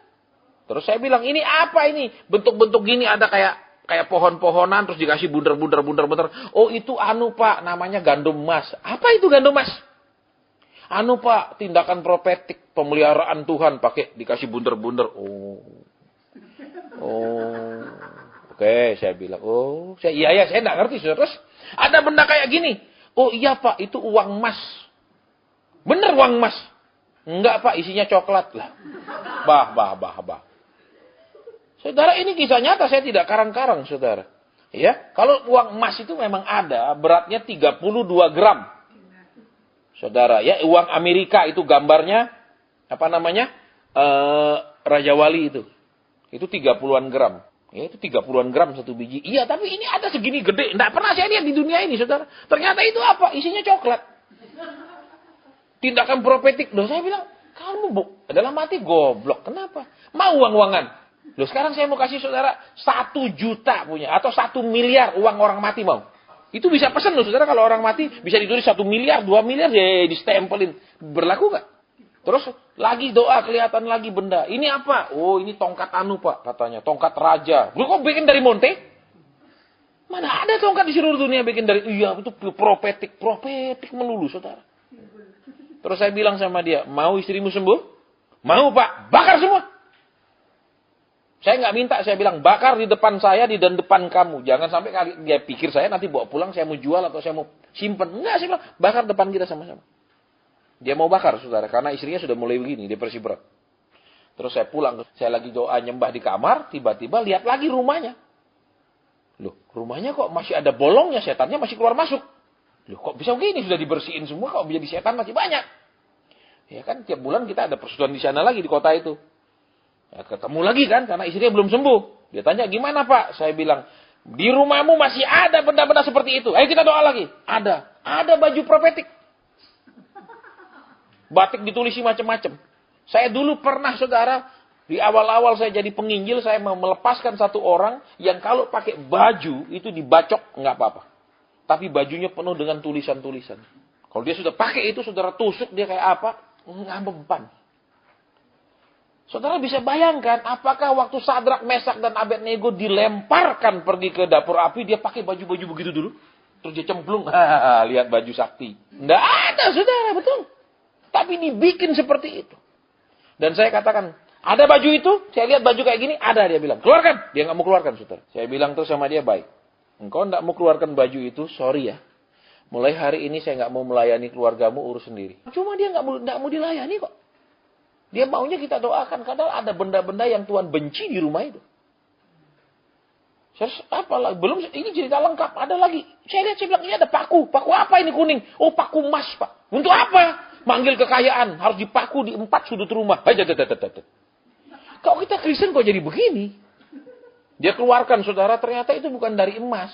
Speaker 1: Terus saya bilang, ini apa ini? Bentuk-bentuk gini ada kayak pohon-pohonan, terus dikasih bunder-bunder. Oh, itu Pak, namanya gandum emas. Apa itu gandum emas? Pak, tindakan profetik, pemeliharaan Tuhan, pakai dikasih bunder-bunder. Oke, saya bilang, saya nggak ngerti, saudara. Terus ada benda kayak gini. Oh iya Pak, itu uang emas. Bener uang emas. Enggak Pak, isinya coklat lah. Bah. Saudara, ini kisah nyata, saya tidak karang-karang, saudara. Ya, kalau uang emas itu memang ada, beratnya 32 gram. Saudara, ya, uang Amerika itu gambarnya, Raja Wali itu. Itu 30-an gram. Ya, itu 30-an gram satu biji. Iya, tapi ini ada segini gede. Nggak pernah saya lihat di dunia ini, saudara. Ternyata itu apa? Isinya coklat. Tindakan profetik. Loh, saya bilang, kamu dalam hati goblok. Kenapa? Mau uang-uangan. Loh, sekarang saya mau kasih saudara 1 juta punya. Atau 1 miliar uang orang mati mau. Itu bisa pesan loh, saudara. Kalau orang mati bisa ditulis 1 miliar, 2 miliar. Ya, distempelin. Berlaku nggak? Terus lagi doa, kelihatan lagi benda. Ini apa? Oh, ini tongkat Pak, katanya. Tongkat raja. Lu kok bikin dari Monte? Mana ada tongkat di seluruh dunia bikin dari... Iya, itu profetik. Profetik melulu, saudara. Terus saya bilang sama dia, mau istrimu sembuh? Mau Pak, bakar semua. Saya nggak minta, saya bilang, bakar di depan saya, di depan kamu. Jangan sampai dia pikir saya nanti bawa pulang, saya mau jual atau saya mau simpen. Enggak, saya bilang, bakar depan kita sama-sama. Dia mau bakar, saudara, karena istrinya sudah mulai begini, depresi berat. Terus saya pulang, saya lagi doa nyembah di kamar, tiba-tiba lihat lagi rumahnya. Loh, rumahnya kok masih ada bolongnya, setannya masih keluar masuk. Loh, kok bisa begini? Sudah dibersihin semua, kok jadi setan masih banyak. Ya kan, tiap bulan kita ada persekutuan di sana lagi, di kota itu. Ya, ketemu lagi kan, karena istrinya belum sembuh. Dia tanya, gimana Pak? Saya bilang, di rumahmu masih ada benda-benda seperti itu. Ayo kita doa lagi. Ada baju profetik. Batik ditulisi macam-macam. Saya dulu pernah, saudara, di awal-awal saya jadi penginjil, saya melepaskan satu orang yang kalau pakai baju itu dibacok, nggak apa-apa. Tapi bajunya penuh dengan tulisan-tulisan. Kalau dia sudah pakai itu, saudara tusuk dia kayak apa? Nggak mempan. Saudara bisa bayangkan, apakah waktu Sadrak, Mesak, dan Abednego dilemparkan pergi ke dapur api, dia pakai baju-baju begitu dulu? Terus dia cemplung, lihat baju sakti. Nggak ada, saudara, betul. Tapi dibikin seperti itu. Dan saya katakan, ada baju itu? Saya lihat baju kayak gini, ada, dia bilang. Keluarkan. Dia nggak mau keluarkan, saudara. Saya bilang terus sama dia, baik. Engkau nggak mau keluarkan baju itu, sorry ya. Mulai hari ini saya nggak mau melayani keluargamu, urus sendiri. Cuma dia nggak mau dilayani kok. Dia maunya kita doakan, kadang ada benda-benda yang Tuhan benci di rumah itu. Apalah, belum, ini cerita lengkap, ada lagi. Saya lihat, saya bilang, ini ada paku. Paku apa ini kuning? Oh, paku emas, Pak. Untuk apa? Manggil kekayaan, harus dipaku di 4 sudut rumah. Kalau kita Kristen kok jadi begini? Dia keluarkan, saudara, ternyata itu bukan dari emas.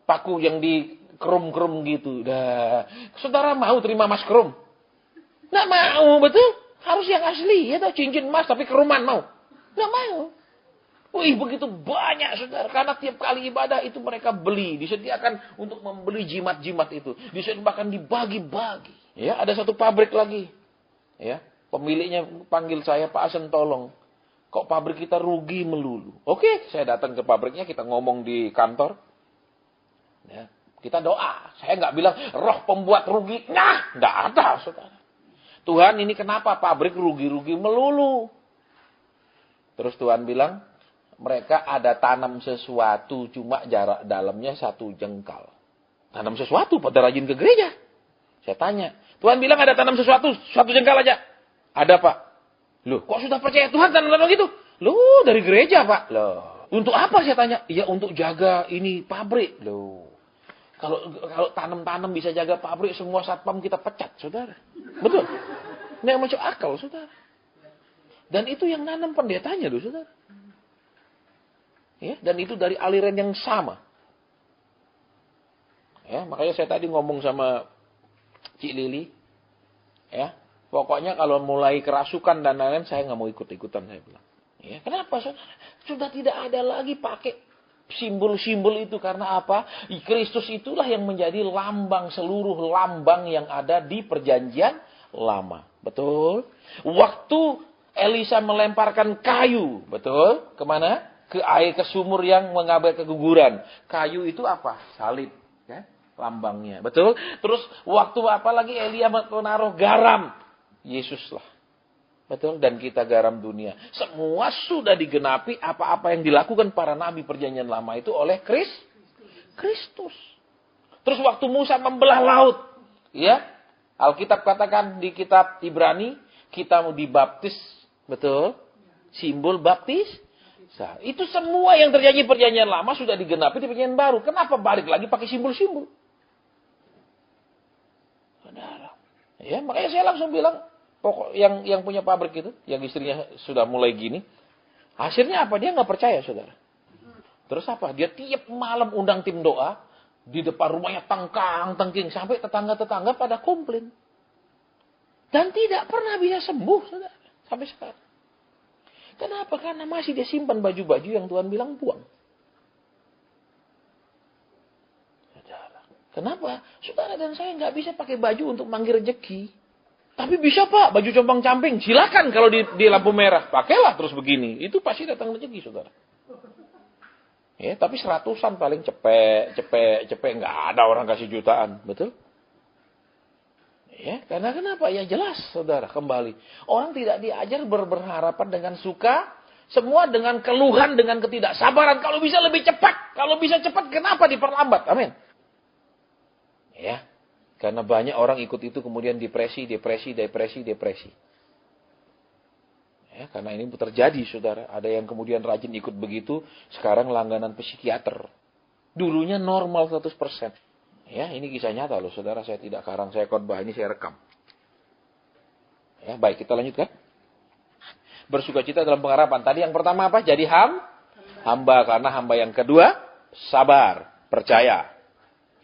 Speaker 1: Paku yang di krum-krum gitu. Saudara mau terima emas krum? Nggak mau, betul? Harus yang asli. Ya tahu, cincin emas tapi keruman mau? Nggak mau. Wih, begitu banyak, saudara. Karena tiap kali ibadah itu mereka beli. Disediakan untuk membeli jimat-jimat itu. Disediakan dibagi-bagi. Ya, ada satu pabrik lagi. Ya, pemiliknya panggil saya, Pak Asen tolong. Kok pabrik kita rugi melulu? Oke, saya datang ke pabriknya, kita ngomong di kantor. Ya, kita doa. Saya nggak bilang, roh pembuat rugi. Nah, nggak ada, saudara. Tuhan, ini kenapa pabrik rugi-rugi melulu? Terus Tuhan bilang, mereka ada tanam sesuatu, cuma jarak dalamnya 1 jengkal. Tanam sesuatu, pada rajin ke gereja. Saya tanya, Tuhan bilang ada tanam sesuatu, 1 jengkal aja. Ada, Pak. Loh, kok sudah percaya Tuhan tanam-tanam gitu? Loh, dari gereja, Pak. Loh, untuk apa saya tanya? Ya, untuk jaga ini pabrik. Loh, kalau tanam-tanam bisa jaga pabrik, semua satpam kita pecat, saudara. Betul? Nggak masuk akal, saudara. Dan itu yang nanam pendetanya, loh, saudara. Ya, dan itu dari aliran yang sama. Ya, makanya saya tadi ngomong sama Cik Lili, ya, pokoknya kalau mulai kerasukan dan lain-lain saya nggak mau ikut-ikutan, saya bilang. Ya, kenapa, saudara? Sudah tidak ada lagi pakai simbol-simbol itu, karena apa? Kristus itulah yang menjadi lambang, seluruh lambang yang ada di perjanjian lama. Betul? Waktu Elisa melemparkan kayu, betul? Kemana? Ke air, ke sumur yang mengabai keguguran. Kayu itu apa? Salib, ya? Lambangnya, betul? Terus waktu apa lagi Elia menaruh garam? Yesus lah, betul? Dan kita garam dunia. Semua sudah digenapi apa-apa yang dilakukan para nabi perjanjian lama itu oleh Kristus. Terus waktu Musa membelah laut, ya? Alkitab katakan di kitab Ibrani, kita mau dibaptis, betul? Simbol baptis. Nah, itu semua yang terjadi perjanjian lama sudah digenapi di perjanjian baru. Kenapa balik lagi pakai simbol-simbol? Saudara. Ya, makanya saya langsung bilang, pokok yang punya pabrik itu, yang istrinya sudah mulai gini, hasilnya apa? Dia nggak percaya, saudara. Terus apa? Dia tiap malam undang tim doa, di depan rumahnya tengking, sampai tetangga-tetangga pada komplain. Dan tidak pernah bisa sembuh, saudara. Sampai sekarang. Kenapa? Karena masih dia simpan baju-baju yang Tuhan bilang buang. Saudara. Kenapa? Saudara dan saya nggak bisa pakai baju untuk manggil rezeki. Tapi bisa, Pak, baju compang-camping. Silakan kalau di lampu merah. Pakailah terus begini. Itu pasti datang rezeki, saudara. Ya, tapi 100-an paling cepet. Nggak ada orang kasih jutaan. Betul? Ya, karena kenapa? Ya jelas, saudara, kembali. Orang tidak diajar berharapan dengan suka, semua dengan keluhan, dengan ketidaksabaran. Kalau bisa lebih cepat. Kalau bisa cepat, kenapa diperlambat? Amin. Ya, karena banyak orang ikut itu kemudian depresi. Ya, karena ini terjadi, saudara. Ada yang kemudian rajin ikut begitu, sekarang langganan psikiater. Dulunya normal 100%. Ya, ini kisah nyata loh, saudara. Saya tidak karang, saya khotbah, ini saya rekam. Ya, baik, kita lanjutkan. Bersukacita dalam pengharapan. Tadi yang pertama apa? Jadi hamba. Karena hamba yang kedua, sabar, percaya.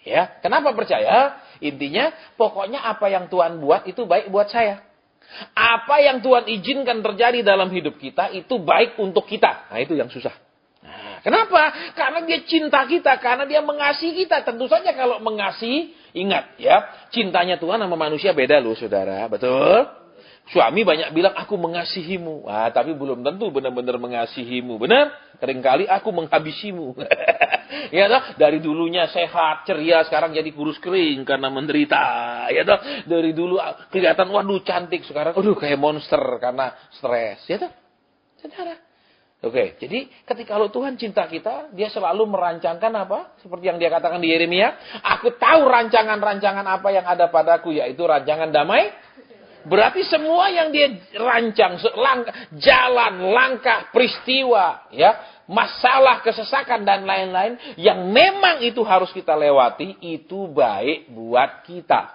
Speaker 1: Ya, kenapa percaya? Intinya, pokoknya apa yang Tuhan buat itu baik buat saya. Apa yang Tuhan izinkan terjadi dalam hidup kita itu baik untuk kita. Nah, itu yang susah. Kenapa? Karena dia cinta kita, karena dia mengasihi kita. Tentu saja kalau mengasihi, ingat ya, cintanya Tuhan sama manusia beda loh, saudara. Betul? Suami banyak bilang, aku mengasihimu. Tapi belum tentu benar-benar mengasihimu. Benar? Seringkali aku menghabisimu. Ya toh? Dari dulunya sehat, ceria, sekarang jadi kurus kering karena menderita. Ya toh? Dari dulu kelihatan, waduh cantik, sekarang aduh kayak monster karena stres. Ya toh? Saudara. Oke, jadi ketika kalau Tuhan cinta kita, dia selalu merancangkan apa? Seperti yang dia katakan di Yeremia, aku tahu rancangan-rancangan apa yang ada padaku, yaitu rancangan damai Berarti semua yang dia rancang, jalan, langkah, peristiwa, ya, masalah, kesesakan, dan lain-lain, yang memang itu harus kita lewati, itu baik buat kita.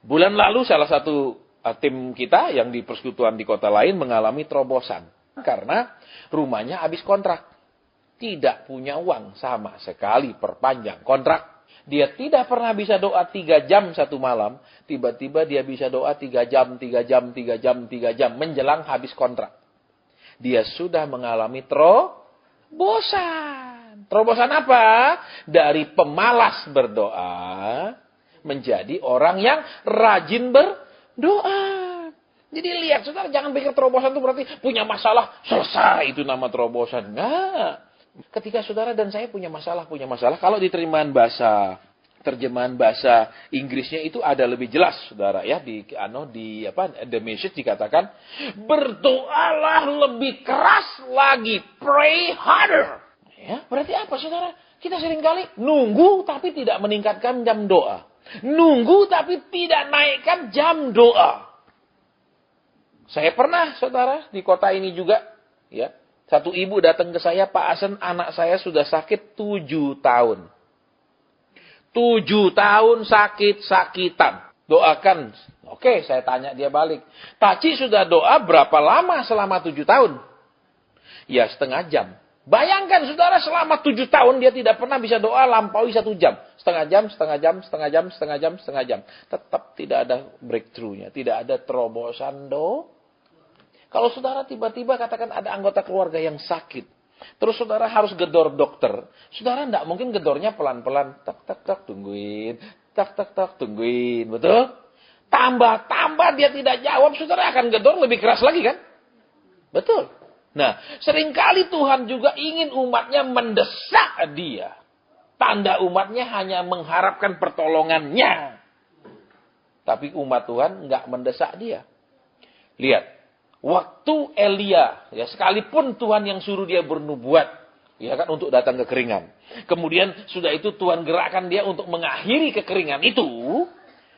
Speaker 1: Bulan lalu salah satu tim kita yang di persekutuan di kota lain mengalami terobosan. Karena rumahnya habis kontrak. Tidak punya uang sama sekali perpanjang kontrak. Dia tidak pernah bisa doa 3 jam satu malam. Tiba-tiba dia bisa doa 3 jam, 3 jam, 3 jam, 3 jam. Menjelang habis kontrak. Dia sudah mengalami terobosan. Terobosan apa? Dari pemalas berdoa menjadi orang yang rajin berdoa. Jadi lihat, saudara, jangan pikir terobosan itu berarti punya masalah, selesai itu nama terobosan. Enggak. Ketika saudara dan saya punya masalah, kalau di terjemahan bahasa Inggrisnya itu ada lebih jelas, saudara, ya, di The Message dikatakan, berdoalah lebih keras lagi, pray harder. Ya, berarti apa, saudara? Kita seringkali nunggu tapi tidak meningkatkan jam doa. Nunggu tapi tidak naikkan jam doa. Saya pernah, saudara, di kota ini juga, ya. Satu ibu datang ke saya, Pak Asen, anak saya sudah sakit 7 tahun. 7 tahun sakit-sakitan. Doakan. Oke, saya tanya dia balik. Taci sudah doa berapa lama selama 7 tahun? Ya, setengah jam. Bayangkan, saudara, selama 7 tahun dia tidak pernah bisa doa lampaui 1 jam. Setengah jam, setengah jam, setengah jam, setengah jam, setengah jam. Tetap tidak ada breakthrough-nya. Tidak ada terobosan doa. Kalau saudara tiba-tiba katakan ada anggota keluarga yang sakit. Terus saudara harus gedor dokter. Saudara tidak mungkin gedornya pelan-pelan. Tak, tak, tak, tungguin. Tak, tak, tak, tungguin. Betul? Tambah dia tidak jawab. Saudara akan gedor lebih keras lagi kan? Betul. Nah, seringkali Tuhan juga ingin umatnya mendesak dia. Tanda umatnya hanya mengharapkan pertolongannya. Tapi umat Tuhan nggak mendesak dia. Lihat. Waktu Elia, ya, sekalipun Tuhan yang suruh dia bernubuat, ya kan, untuk datang kekeringan. Kemudian sudah itu Tuhan gerakkan dia untuk mengakhiri kekeringan itu,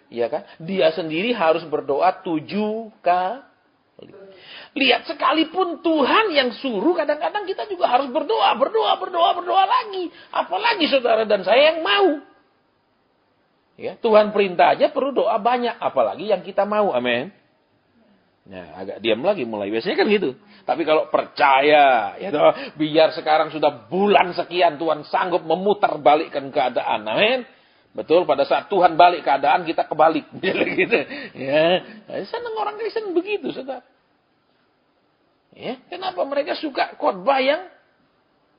Speaker 1: ya kan? Dia sendiri harus berdoa 7 kali. Lihat, sekalipun Tuhan yang suruh, kadang-kadang kita juga harus berdoa lagi. Apalagi saudara dan saya yang mau. Ya, Tuhan perintah aja perlu doa banyak, apalagi yang kita mau. Amin. Nah, agak diam lagi mulai. Biasanya kan gitu. Tapi kalau percaya, ya toh, biar sekarang sudah bulan sekian Tuhan sanggup memutar balikkan keadaan. Amin. Betul, pada saat Tuhan balik keadaan kita kebalik. Gitu. Ya, senang orang Kristen begitu, saudara. Ya, kenapa mereka suka khotbah yang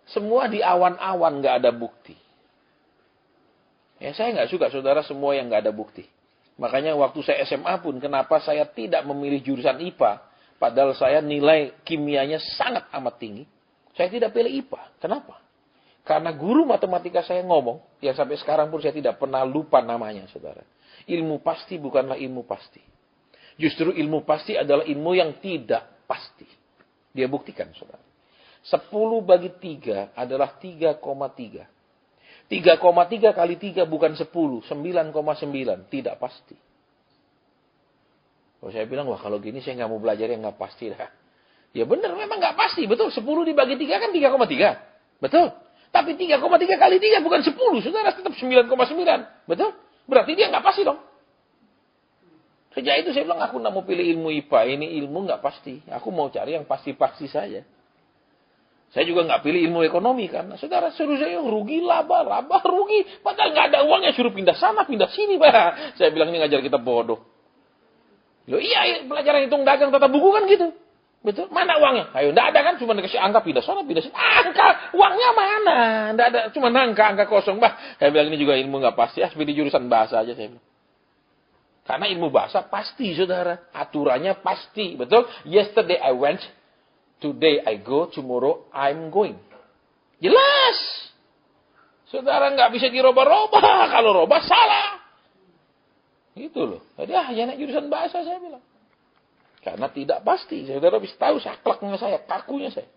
Speaker 1: semua di awan-awan, nggak ada bukti? Ya, saya nggak suka, saudara, semua yang nggak ada bukti. Makanya waktu saya SMA pun, kenapa saya tidak memilih jurusan IPA? Padahal saya nilai kimianya sangat amat tinggi. Saya tidak pilih IPA. Kenapa? Karena guru matematika saya ngomong, yang sampai sekarang pun saya tidak pernah lupa namanya, saudara. Ilmu pasti bukanlah ilmu pasti. Justru ilmu pasti adalah ilmu yang tidak pasti. Dia buktikan, saudara. 10 bagi 3 adalah 3,3. 3,3 kali 3 bukan 10, 9,9. Tidak pasti. Kalau saya bilang, wah kalau gini saya nggak mau belajar yang nggak pasti dah. Ya benar, memang nggak pasti. Betul, 10 dibagi 3 kan 3,3. Betul. Tapi 3,3 kali 3 bukan 10. Saudara tetap 9,9. Betul. Berarti dia nggak pasti dong. Sejak itu saya bilang, aku nggak mau pilih ilmu IPA. Ini ilmu nggak pasti. Aku mau cari yang pasti-pasti saja. Saya juga nggak pilih ilmu ekonomi kan. Saudara suruh saya rugi, laba rugi. Padahal nggak ada uangnya, suruh pindah sana, pindah sini. Pak. Saya bilang ini ngajar kita bodoh. Loh iya, pelajaran hitung dagang tata buku kan gitu. Betul? Mana uangnya? Ayo, nggak ada kan? Cuma dikasih angka, pindah sana, pindah sini. Angka, uangnya mana? Nggak ada, cuma angka kosong. Saya bilang ini juga ilmu nggak pasti. Ya, di jurusan bahasa aja saya bilang. Karena ilmu bahasa pasti, saudara. Aturannya pasti. Betul? Yesterday I went. Today I go, tomorrow I'm going. Jelas. Saudara nggak bisa dirubah-rubah. Kalau rubah salah. Gitu loh. Jadi ya naik jurusan bahasa saya bilang. Karena tidak pasti. Saudara bisa tahu sakleknya saya, kakunya saya.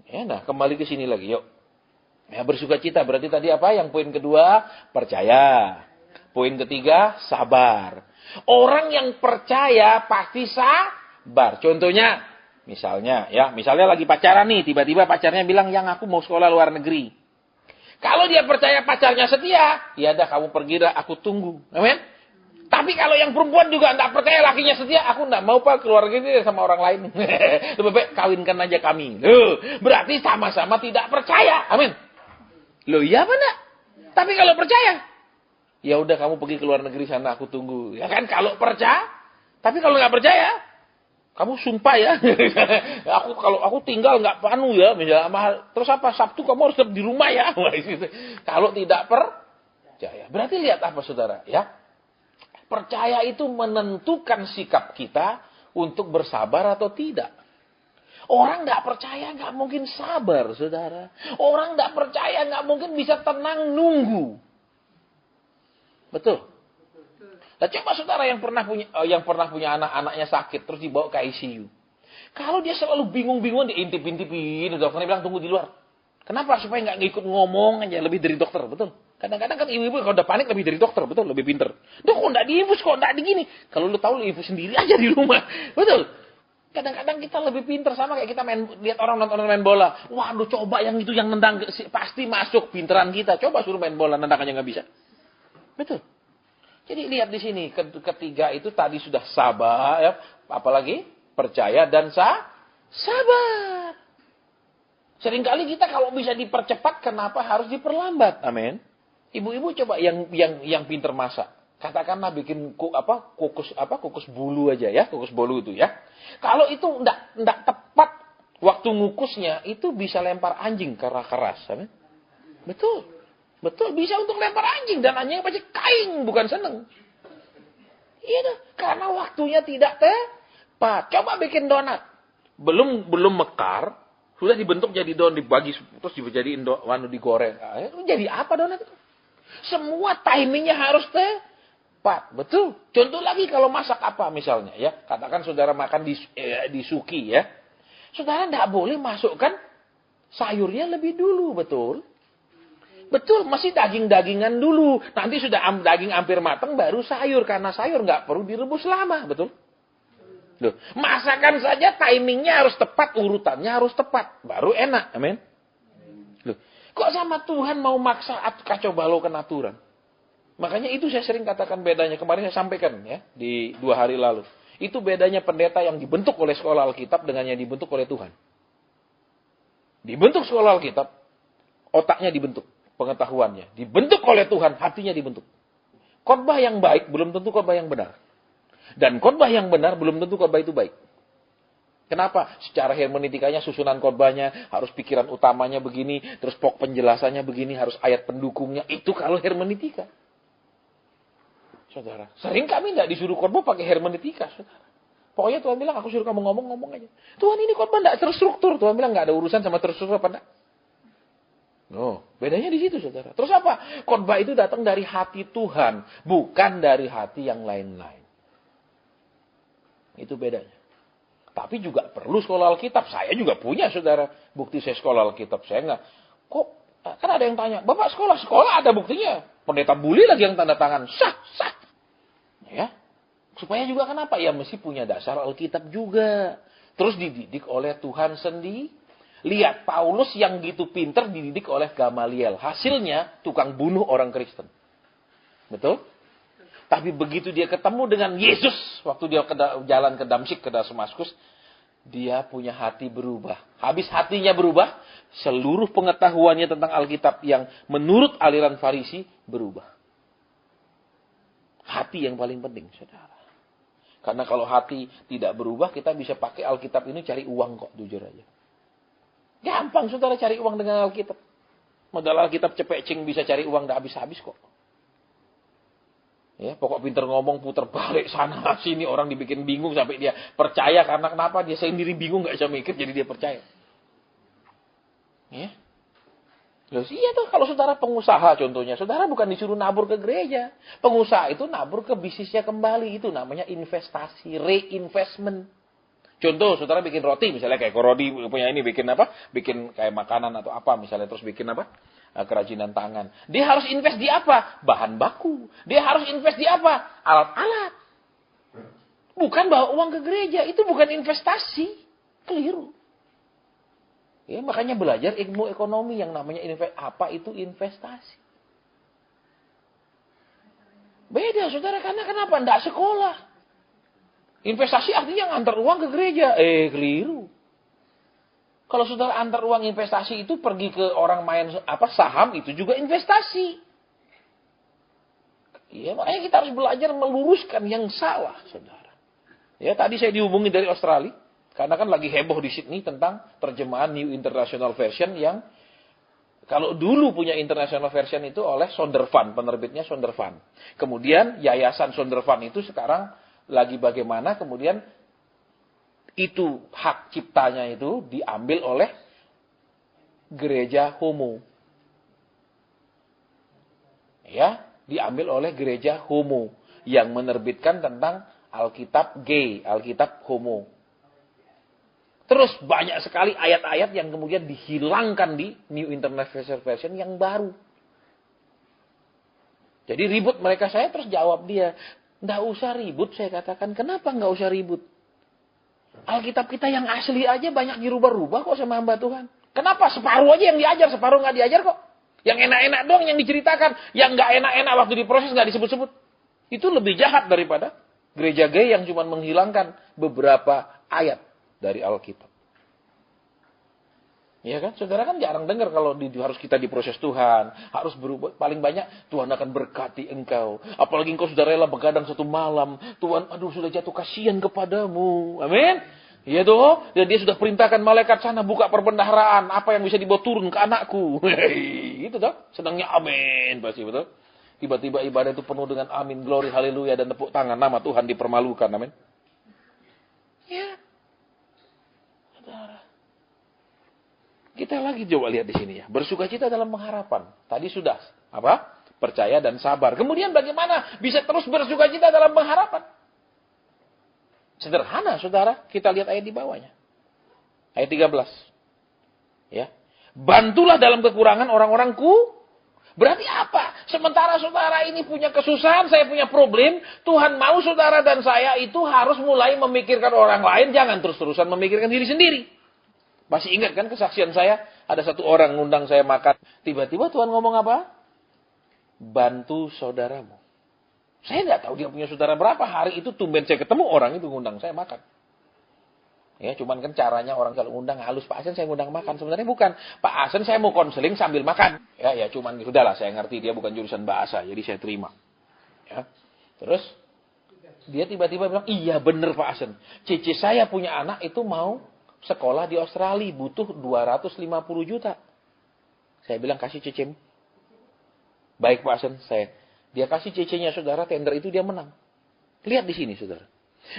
Speaker 1: Ya, nah kembali ke sini lagi yuk. Ya, bersukacita berarti tadi apa? Yang poin kedua, percaya. Poin ketiga, sabar. Orang yang percaya pasti sabar. Contohnya, misalnya lagi pacaran nih, tiba-tiba pacarnya bilang, yang aku mau sekolah luar negeri. Kalau dia percaya pacarnya setia, ya dah kamu pergi dah, aku tunggu. Amin. Tapi kalau yang perempuan juga tidak percaya lakinya setia, aku tidak mau pak keluar negeri sama orang lain. Lebih baik kawinkan aja kami. Loh, berarti sama-sama tidak percaya. Amin. Loh, iya apa enggak? Tapi kalau percaya, ya udah kamu pergi ke luar negeri sana, aku tunggu. Ya kan kalau percaya. Tapi kalau nggak percaya, kamu sumpah ya. Kalau aku tinggal nggak panu ya, misalnya terus apa Sabtu kamu harus tetap di rumah ya. Kalau tidak percaya, berarti lihat apa saudara ya? Percaya itu menentukan sikap kita untuk bersabar atau tidak. Orang tidak percaya nggak mungkin sabar, saudara. Orang tidak percaya nggak mungkin bisa tenang nunggu. Betul. Nah, coba saudara yang pernah punya anak-anaknya sakit terus dibawa ke ICU. Kalau dia selalu bingung-bingung diintip-intipin, dokternya bilang tunggu di luar. Kenapa? Supaya nggak ngikut ngomong aja lebih dari dokter, betul? Kadang-kadang kan ibu-ibu kalau udah panik lebih dari dokter, betul? Lebih pinter. Duh, kok nggak diinfus, kok nggak digini? Kalau lu tahu lu infus sendiri aja di rumah, betul? Kadang-kadang kita lebih pinter sama kayak kita lihat orang nonton main bola. Waduh, coba yang itu yang nendang pasti masuk pinteran kita. Coba suruh main bola nendang aja nggak bisa. Betul. Jadi lihat di sini ketiga itu tadi sudah sabar, ya, apalagi percaya dan sabar. Seringkali kita kalau bisa dipercepat, kenapa harus diperlambat? Amin. Ibu-ibu coba yang pinter masak. Katakanlah bikin kukus bulu aja ya, kukus bolu itu ya. Kalau itu enggak tepat waktu ngukusnya, itu bisa lempar anjing karena keras, amin. Betul. Betul, bisa untuk lempar anjing dan anjingnya pasti kaing, bukan seneng. Iya dah, karena waktunya tidak tepat. Coba bikin donat. Belum mekar, sudah dibentuk jadi donat, dibagi terus dijadiin digoreng. Itu jadi apa donat itu? Semua timingnya harus tepat, betul. Contoh lagi kalau masak apa misalnya ya, katakan saudara makan di suki ya, saudara tidak boleh masukkan sayurnya lebih dulu, betul. Betul, masih daging-dagingan dulu. Nanti sudah daging hampir matang baru sayur, karena sayur nggak perlu direbus lama, betul. Loh, masakan saja timingnya harus tepat, urutannya harus tepat, baru enak, amin. Loh, kok sama Tuhan mau maksa kacau balau kan aturan? Makanya itu saya sering katakan bedanya. Kemarin saya sampaikan ya di 2 hari lalu. Itu bedanya pendeta yang dibentuk oleh sekolah Alkitab dengan yang dibentuk oleh Tuhan. Dibentuk sekolah Alkitab, otaknya dibentuk, pengetahuannya. Dibentuk oleh Tuhan, hatinya dibentuk. Khotbah yang baik belum tentu khotbah yang benar. Dan khotbah yang benar belum tentu khotbah itu baik. Kenapa? Secara hermeneutikanya, susunan khotbahnya, harus pikiran utamanya begini, terus pokok penjelasannya begini, harus ayat pendukungnya. Itu kalau hermeneutika. Saudara, sering kami tidak disuruh khotbah pakai hermeneutika, saudara. Pokoknya Tuhan bilang, aku suruh kamu ngomong aja. Tuhan, ini khotbah tidak terstruktur. Tuhan bilang, nggak ada urusan sama terstruktur apa enggak. No, bedanya di situ, saudara. Terus apa? Khotbah itu datang dari hati Tuhan, bukan dari hati yang lain-lain. Itu bedanya. Tapi juga perlu sekolah Alkitab. Saya juga punya, saudara. Bukti saya sekolah Alkitab. Saya enggak. Kok? Kan ada yang tanya. Bapak sekolah ada buktinya. Pendeta Buli lagi yang tanda tangan. Sah. Ya. Supaya juga kenapa? Ya mesti punya dasar Alkitab juga. Terus dididik oleh Tuhan sendiri. Lihat, Paulus yang gitu pinter dididik oleh Gamaliel. Hasilnya tukang bunuh orang Kristen. Betul? Tapi begitu dia ketemu dengan Yesus, waktu dia jalan ke Damsyik, ke Damaskus, dia punya hati berubah. Habis hatinya berubah, seluruh pengetahuannya tentang Alkitab yang menurut aliran Farisi berubah. Hati yang paling penting, saudara. Karena kalau hati tidak berubah, kita bisa pakai Alkitab ini cari uang kok, jujur aja. Gampang, saudara, cari uang dengan Alkitab. Modal Alkitab cepecing bisa cari uang, tidak habis-habis kok. Ya, pokok pinter ngomong puter balik sana sini, orang dibikin bingung sampai dia percaya. Karena kenapa? Dia sendiri bingung, nggak bisa mikir, jadi dia percaya. Ya. Loh, iya tuh, kalau saudara pengusaha contohnya, saudara bukan disuruh nabur ke gereja. Pengusaha itu nabur ke bisnisnya kembali, itu namanya investasi, reinvestment. Contoh, saudara bikin roti, misalnya kayak Korodi punya ini, bikin apa? Bikin kayak makanan atau apa, misalnya terus bikin apa? kerajinan tangan. Dia harus invest di apa? Bahan baku. Dia harus invest di apa? Alat-alat. Bukan bawa uang ke gereja. Itu bukan investasi. Keliru. Ya, makanya belajar ilmu ekonomi yang namanya apa itu investasi. Beda, saudara. Karena kenapa? Tidak sekolah. Investasi artinya ngantar uang ke gereja. Keliru. Kalau saudara antar uang investasi itu pergi ke orang main saham, itu juga investasi. Ya, makanya kita harus belajar meluruskan yang salah, saudara. Ya, tadi saya dihubungi dari Australia. Karena kan lagi heboh di Sydney tentang terjemahan New International Version yang kalau dulu punya International Version itu oleh Sondervan, penerbitnya Sondervan. Kemudian Yayasan Sondervan itu sekarang lagi bagaimana kemudian itu hak ciptanya itu diambil oleh gereja homo. Ya, diambil oleh gereja homo yang menerbitkan tentang Alkitab gay, Alkitab homo. Terus banyak sekali ayat-ayat yang kemudian dihilangkan di New International Version yang baru. Jadi ribut mereka, saya terus jawab dia, nggak usah ribut, saya katakan, kenapa nggak usah ribut? Alkitab kita yang asli aja banyak dirubah-rubah kok sama hamba Tuhan. Kenapa? Separuh aja yang diajar, separuh nggak diajar kok. Yang enak-enak doang yang diceritakan. Yang nggak enak-enak waktu diproses nggak disebut-sebut. Itu lebih jahat daripada gereja gay yang cuma menghilangkan beberapa ayat dari Alkitab. Ya kan? Saudara kan jarang dengar kalau harus kita diproses Tuhan. Harus berubah. Paling banyak, Tuhan akan berkati engkau. Apalagi engkau sudah rela begadang satu malam. Tuhan, sudah jatuh kasihan kepadamu. Amin. Iya toh. Dan dia sudah perintahkan malaikat sana buka perbendaharaan. Apa yang bisa dibawa turun ke anakku. Itu toh. Senangnya amin. Pasti betul. Tiba-tiba ibadah itu penuh dengan amin, glory, haleluya, dan tepuk tangan. Nama Tuhan dipermalukan. Amin. Ya. Kita lagi coba lihat di sini ya. Bersukacita dalam pengharapan. Tadi sudah. Apa? Percaya dan sabar. Kemudian bagaimana bisa terus bersukacita dalam pengharapan? Sederhana, saudara. Kita lihat ayat di bawahnya. Ayat 13. Ya. Bantulah dalam kekurangan orang-orangku. Berarti apa? Sementara saudara ini punya kesusahan, saya punya problem. Tuhan mau saudara dan saya itu harus mulai memikirkan orang lain. Jangan terus-terusan memikirkan diri sendiri. Masih ingat kan kesaksian saya? Ada satu orang ngundang saya makan. Tiba-tiba Tuhan ngomong apa? Bantu saudaramu. Saya nggak tahu dia punya saudara berapa. Hari itu tumben saya ketemu orang itu ngundang saya makan. Ya, cuman kan caranya orang kalau ngundang halus. Pak Asen saya ngundang makan. Sebenarnya bukan. Pak Asen saya mau konseling sambil makan. Ya cuman sudahlah saya ngerti dia bukan jurusan bahasa. Jadi saya terima. Ya. Terus dia tiba-tiba bilang, iya bener Pak Asen. Cici saya punya anak itu mau sekolah di Australia butuh 250 juta. Saya bilang kasih cicim. Baik Pak Asen, dia kasih cicinya saudara, tender itu dia menang. Lihat di sini saudara.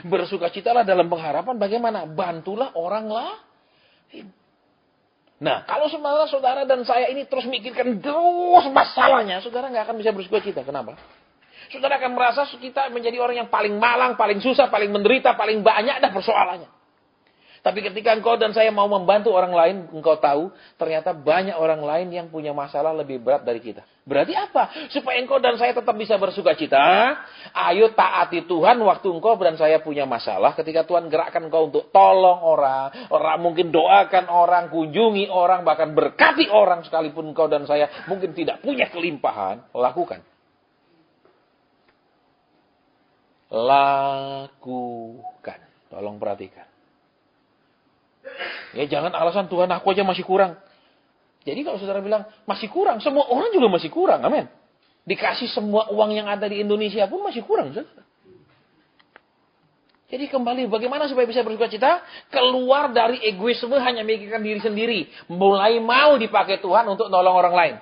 Speaker 1: Bersukacitalah dalam pengharapan bagaimana? Bantulah orang lain. Nah, kalau sebenarnya saudara dan saya ini terus mikirkan terus masalahnya, saudara nggak akan bisa bersukacita. Kenapa? Saudara akan merasa kita menjadi orang yang paling malang, paling susah, paling menderita, paling banyak dah persoalannya. Tapi ketika engkau dan saya mau membantu orang lain, engkau tahu ternyata banyak orang lain yang punya masalah lebih berat dari kita. Berarti apa? Supaya engkau dan saya tetap bisa bersukacita, ayo taati Tuhan waktu engkau dan saya punya masalah. Ketika Tuhan gerakkan engkau untuk tolong orang mungkin doakan orang, kunjungi orang, bahkan berkati orang sekalipun engkau dan saya mungkin tidak punya kelimpahan, lakukan. Lakukan. Tolong perhatikan. Ya jangan alasan Tuhan aku aja masih kurang. Jadi kalau saudara bilang masih kurang, semua orang juga masih kurang. Amin. Dikasih semua uang yang ada di Indonesia pun masih kurang. Saudara. Jadi kembali bagaimana supaya bisa bersukacita? Keluar dari egoisme hanya memikirkan diri sendiri. Mulai mau dipakai Tuhan untuk nolong orang lain.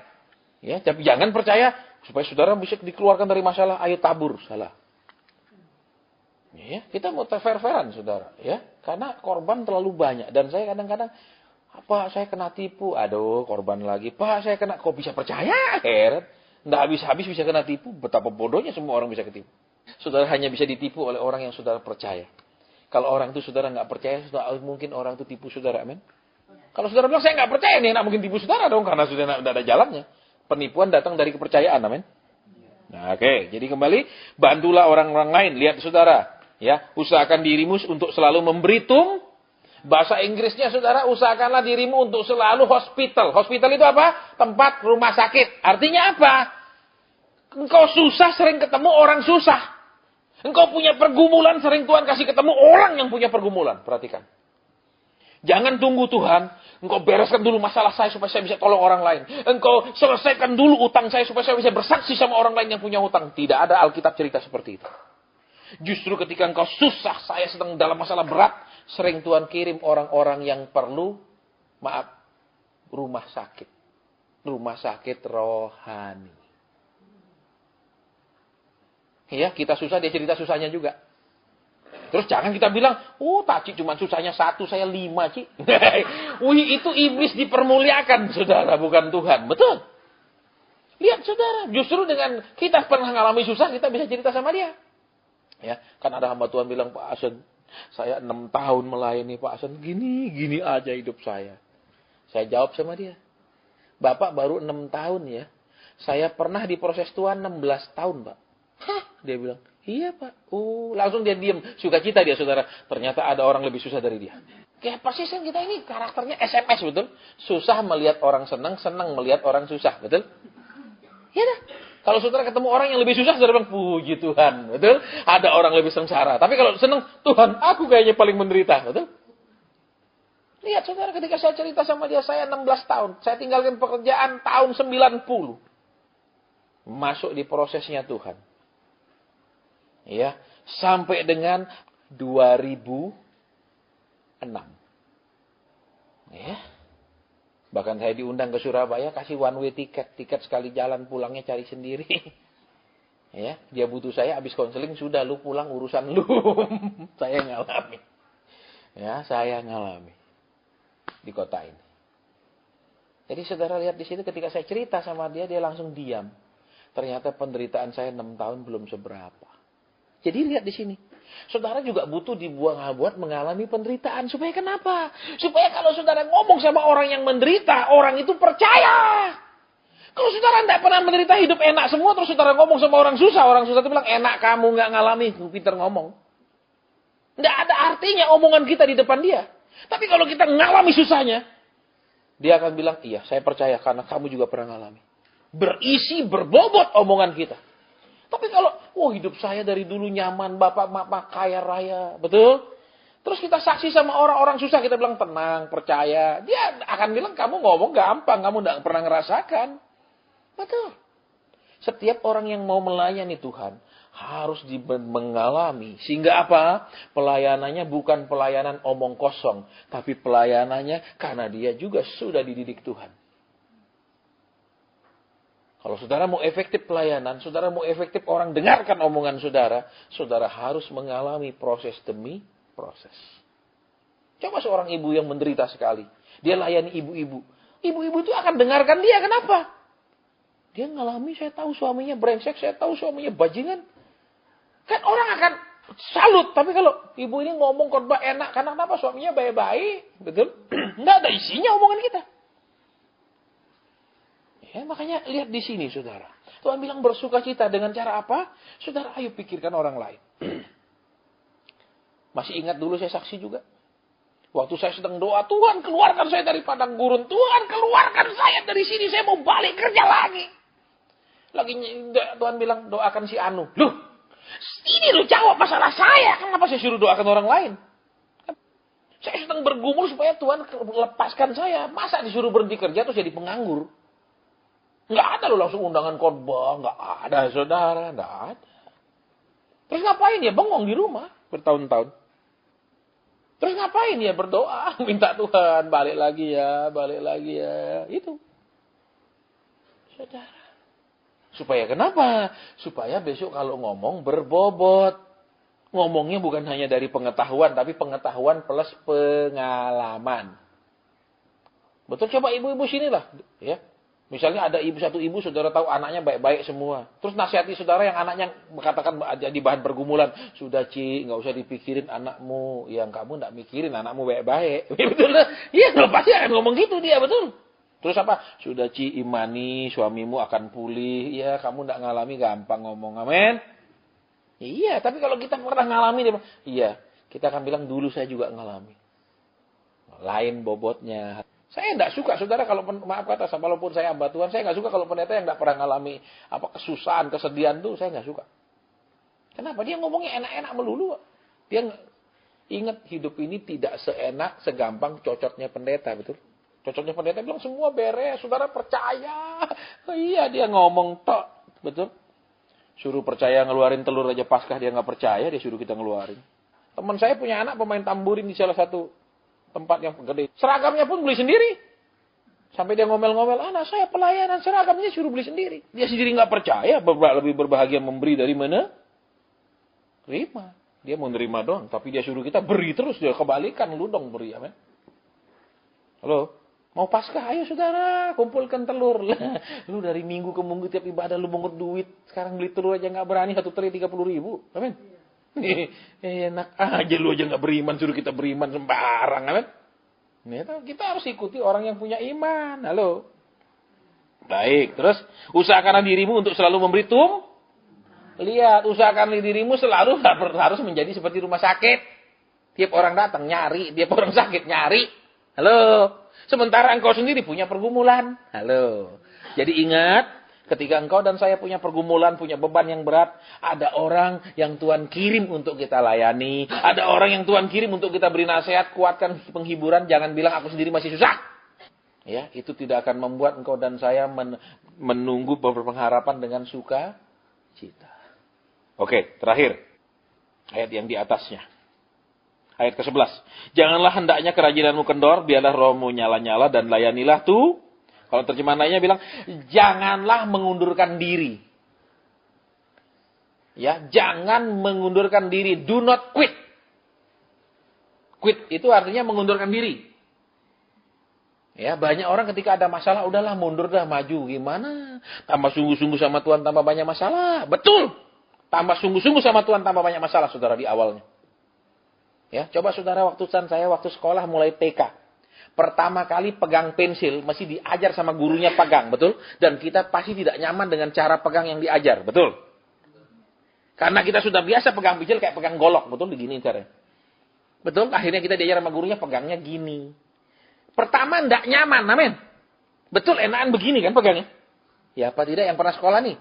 Speaker 1: Ya, tapi jangan percaya supaya saudara bisa dikeluarkan dari masalah, ayo tabur. Salah. Ya, kita mau fair-fairan saudara, ya, karena korban terlalu banyak dan saya kadang-kadang, Pak saya kena tipu, aduh korban lagi, Pak saya kena, kok bisa percaya, heran, nggak habis-habis bisa kena tipu, betapa bodohnya semua orang bisa ketipu. Saudara hanya bisa ditipu oleh orang yang saudara percaya. Kalau orang itu saudara nggak percaya, saudara, mungkin orang itu tipu saudara, amin. Kalau saudara bilang saya nggak percaya nih, nggak mungkin tipu saudara dong, karena sudah nggak ada jalannya. Penipuan datang dari kepercayaan, amin. Nah, oke, jadi kembali, bantulah orang-orang lain. Lihat saudara, ya, usahakan dirimu untuk selalu memberitung. Bahasa Inggrisnya saudara, usahakanlah dirimu untuk selalu hospital. Hospital itu apa? Tempat rumah sakit. Artinya apa? Engkau susah sering ketemu orang susah. Engkau punya pergumulan sering Tuhan kasih ketemu orang yang punya pergumulan. Perhatikan. Jangan tunggu Tuhan, engkau bereskan dulu masalah saya supaya saya bisa tolong orang lain. Engkau selesaikan dulu utang saya supaya saya bisa bersaksi sama orang lain yang punya utang. Tidak ada Alkitab cerita seperti itu. Justru ketika engkau susah, saya sedang dalam masalah berat, sering Tuhan kirim orang-orang yang perlu, rumah sakit. Rumah sakit rohani. Ya, kita susah, dia cerita susahnya juga. Terus jangan kita bilang, tak Ci, cuma susahnya 1, saya 5 Ci. Wih, itu iblis dipermuliakan, saudara, bukan Tuhan. Betul. Lihat saudara, justru dengan kita pernah mengalami susah, kita bisa cerita sama dia. Ya, kan ada hamba Tuhan bilang, Pak Asen, saya 6 tahun melayani Pak Asen, gini aja hidup saya. Saya jawab sama dia, Bapak baru 6 tahun ya, saya pernah diproses Tuhan 16 tahun Pak. Hah? Dia bilang, iya Pak. Langsung dia diam. Sukacita dia saudara. Ternyata ada orang lebih susah dari dia. Kayak persis kan kita ini karakternya SMS betul. Susah melihat orang senang, senang melihat orang susah. Betul? Iya dah. Kalau saudara ketemu orang yang lebih susah, saudara bilang, puji Tuhan. Betul? Ada orang lebih sengsara. Tapi kalau senang, Tuhan aku kayaknya paling menderita. Betul? Lihat saudara ketika saya cerita sama dia, saya 16 tahun. Saya tinggalkan pekerjaan tahun 90. Masuk di prosesnya Tuhan. Ya, sampai dengan 2006. Ya. Bahkan saya diundang ke Surabaya, kasih one way tiket sekali jalan, pulangnya cari sendiri. Ya, dia butuh saya habis konseling, sudah lu pulang urusan lu. Saya ngalami. Ya, saya ngalami di kota ini. Jadi saudara lihat di situ ketika saya cerita sama dia, dia langsung diam. Ternyata penderitaan saya 6 tahun belum seberapa. Jadi lihat di sini. Saudara juga butuh dibuat mengalami penderitaan. Supaya kenapa? Supaya kalau saudara ngomong sama orang yang menderita, orang itu percaya. Kalau saudara tidak pernah menderita, hidup enak semua, terus saudara ngomong sama orang susah itu bilang, enak kamu nggak ngalami. Pinter ngomong. Tidak ada artinya omongan kita di depan dia. Tapi kalau kita ngalami susahnya, dia akan bilang, iya saya percaya karena kamu juga pernah ngalami. Berisi, berbobot omongan kita. Tapi kalau, hidup saya dari dulu nyaman, bapak mama kaya raya, betul? Terus kita saksi sama orang-orang susah, kita bilang tenang, percaya. Dia akan bilang kamu ngomong gampang, kamu tidak pernah ngerasakan. Betul. Setiap orang yang mau melayani Tuhan harus mengalami. Sehingga apa? Pelayanannya bukan pelayanan omong kosong, tapi pelayanannya karena dia juga sudah dididik Tuhan. Kalau saudara mau efektif pelayanan, saudara mau efektif orang dengarkan omongan saudara, saudara harus mengalami proses demi proses. Coba seorang ibu yang menderita sekali, dia layani ibu-ibu. Ibu-ibu itu akan dengarkan dia, kenapa? Dia ngalami, saya tahu suaminya brengsek, saya tahu suaminya bajingan. Kan orang akan salut, tapi kalau ibu ini ngomong khotbah enak, karena kenapa suaminya baik-baik, betul? Nggak ada isinya omongan kita. Ya, makanya lihat di sini saudara. Tuhan bilang bersukacita dengan cara apa? Saudara ayo pikirkan orang lain. Masih ingat dulu saya saksi juga. Waktu saya sedang doa, Tuhan keluarkan saya dari padang gurun. Tuhan keluarkan saya dari sini, saya mau balik kerja lagi. Tuhan bilang doakan si Anu. Loh, ini lo jawab masalah saya. Kenapa saya suruh doakan orang lain? Saya sedang bergumul supaya Tuhan lepaskan saya. Masa disuruh berhenti kerja terus jadi penganggur? Nggak ada lo langsung undangan khotbah, nggak ada saudara, nggak ada. Terus ngapain ya bengong di rumah bertahun-tahun? Terus ngapain ya berdoa, minta Tuhan balik lagi ya, itu. Saudara. Supaya kenapa? Supaya besok kalau ngomong berbobot. Ngomongnya bukan hanya dari pengetahuan, tapi pengetahuan plus pengalaman. Betul, coba ibu-ibu sinilah, ya. Misalnya ada satu ibu, saudara tahu anaknya baik-baik semua. Terus nasihati saudara yang anaknya katakan jadi bahan pergumulan. Sudah Ci, nggak usah dipikirin anakmu. Yang kamu nggak mikirin anakmu baik-baik. Betul lah. Iya, pasti akan ngomong gitu dia, betul. Terus apa? Sudah imani suamimu akan pulih. Ya, kamu tidak ngalami gampang ngomong. Amin. Iya, tapi kalau kita pernah ngalami, iya, kita akan bilang dulu saya juga ngalami. Lain bobotnya. Saya tidak suka, saudara, kalau maaf kata, walaupun saya hamba Tuhan, saya nggak suka kalau pendeta yang tidak pernah ngalami kesusahan, kesedihan tuh, saya nggak suka. Kenapa? Dia ngomongnya enak-enak melulu. Dia ingat hidup ini tidak seenak, segampang cocoknya pendeta, betul? Cocoknya pendeta bilang semua beres, saudara percaya. Iya, dia ngomong tok, betul? Suruh percaya ngeluarin telur aja Paskah dia nggak percaya, dia suruh kita ngeluarin. Teman saya punya anak pemain tamburin di salah satu tempat yang gede. Seragamnya pun beli sendiri. Sampai dia ngomel-ngomel, anak saya pelayanan seragamnya suruh beli sendiri. Dia sendiri nggak percaya, lebih berbahagia memberi dari mana? Terima. Dia mau nerima doang, tapi dia suruh kita beri terus, dia kebalikan, lu dong beri, amin. Halo? Mau Paskah, ayo saudara, kumpulkan telur. Lu dari minggu ke minggu tiap ibadah lu mungut duit. Sekarang beli telur aja nggak berani, 1 teri 30.000. Amin. Enak aja lu aja nggak beriman, suruh kita beriman sembarang. Amin. Kita harus ikuti orang yang punya iman. Halo. Baik, terus usahakanlah dirimu untuk selalu memberi Lihat, usahakan dirimu selalu harus menjadi seperti rumah sakit. Tiap orang datang nyari, tiap orang sakit nyari. Halo. Sementara engkau sendiri punya pergumulan. Halo. Jadi ingat, ketika engkau dan saya punya pergumulan, punya beban yang berat, ada orang yang Tuhan kirim untuk kita layani. Ada orang yang Tuhan kirim untuk kita beri nasihat, kuatkan penghiburan. Jangan bilang aku sendiri masih susah. Ya, itu tidak akan membuat engkau dan saya menunggu berpengharapan dengan sukacita. Oke, terakhir. Ayat yang di atasnya. Ayat ke-11. Janganlah hendaknya kerajinanmu kendor, biarlah rohmu nyala-nyala dan layanilah tuh. Kalau terjemahan lainnya bilang, janganlah mengundurkan diri. Ya, jangan mengundurkan diri. Do not quit. Quit itu artinya mengundurkan diri. Ya, banyak orang ketika ada masalah, udahlah mundur dah, maju. Gimana? Tambah sungguh-sungguh sama Tuhan, tambah banyak masalah. Betul. Tambah sungguh-sungguh sama Tuhan, tambah banyak masalah, saudara, di awalnya. Ya, coba saudara waktu sekolah mulai TK. Pertama kali pegang pensil, masih diajar sama gurunya pegang, betul? Dan kita pasti tidak nyaman dengan cara pegang yang diajar, betul? Karena kita sudah biasa pegang pensil kayak pegang golok, betul? Begini caranya. Betul? Akhirnya kita diajar sama gurunya pegangnya gini. Pertama enggak nyaman, amin. Betul, enakan begini kan pegangnya? Ya apa tidak yang pernah sekolah nih?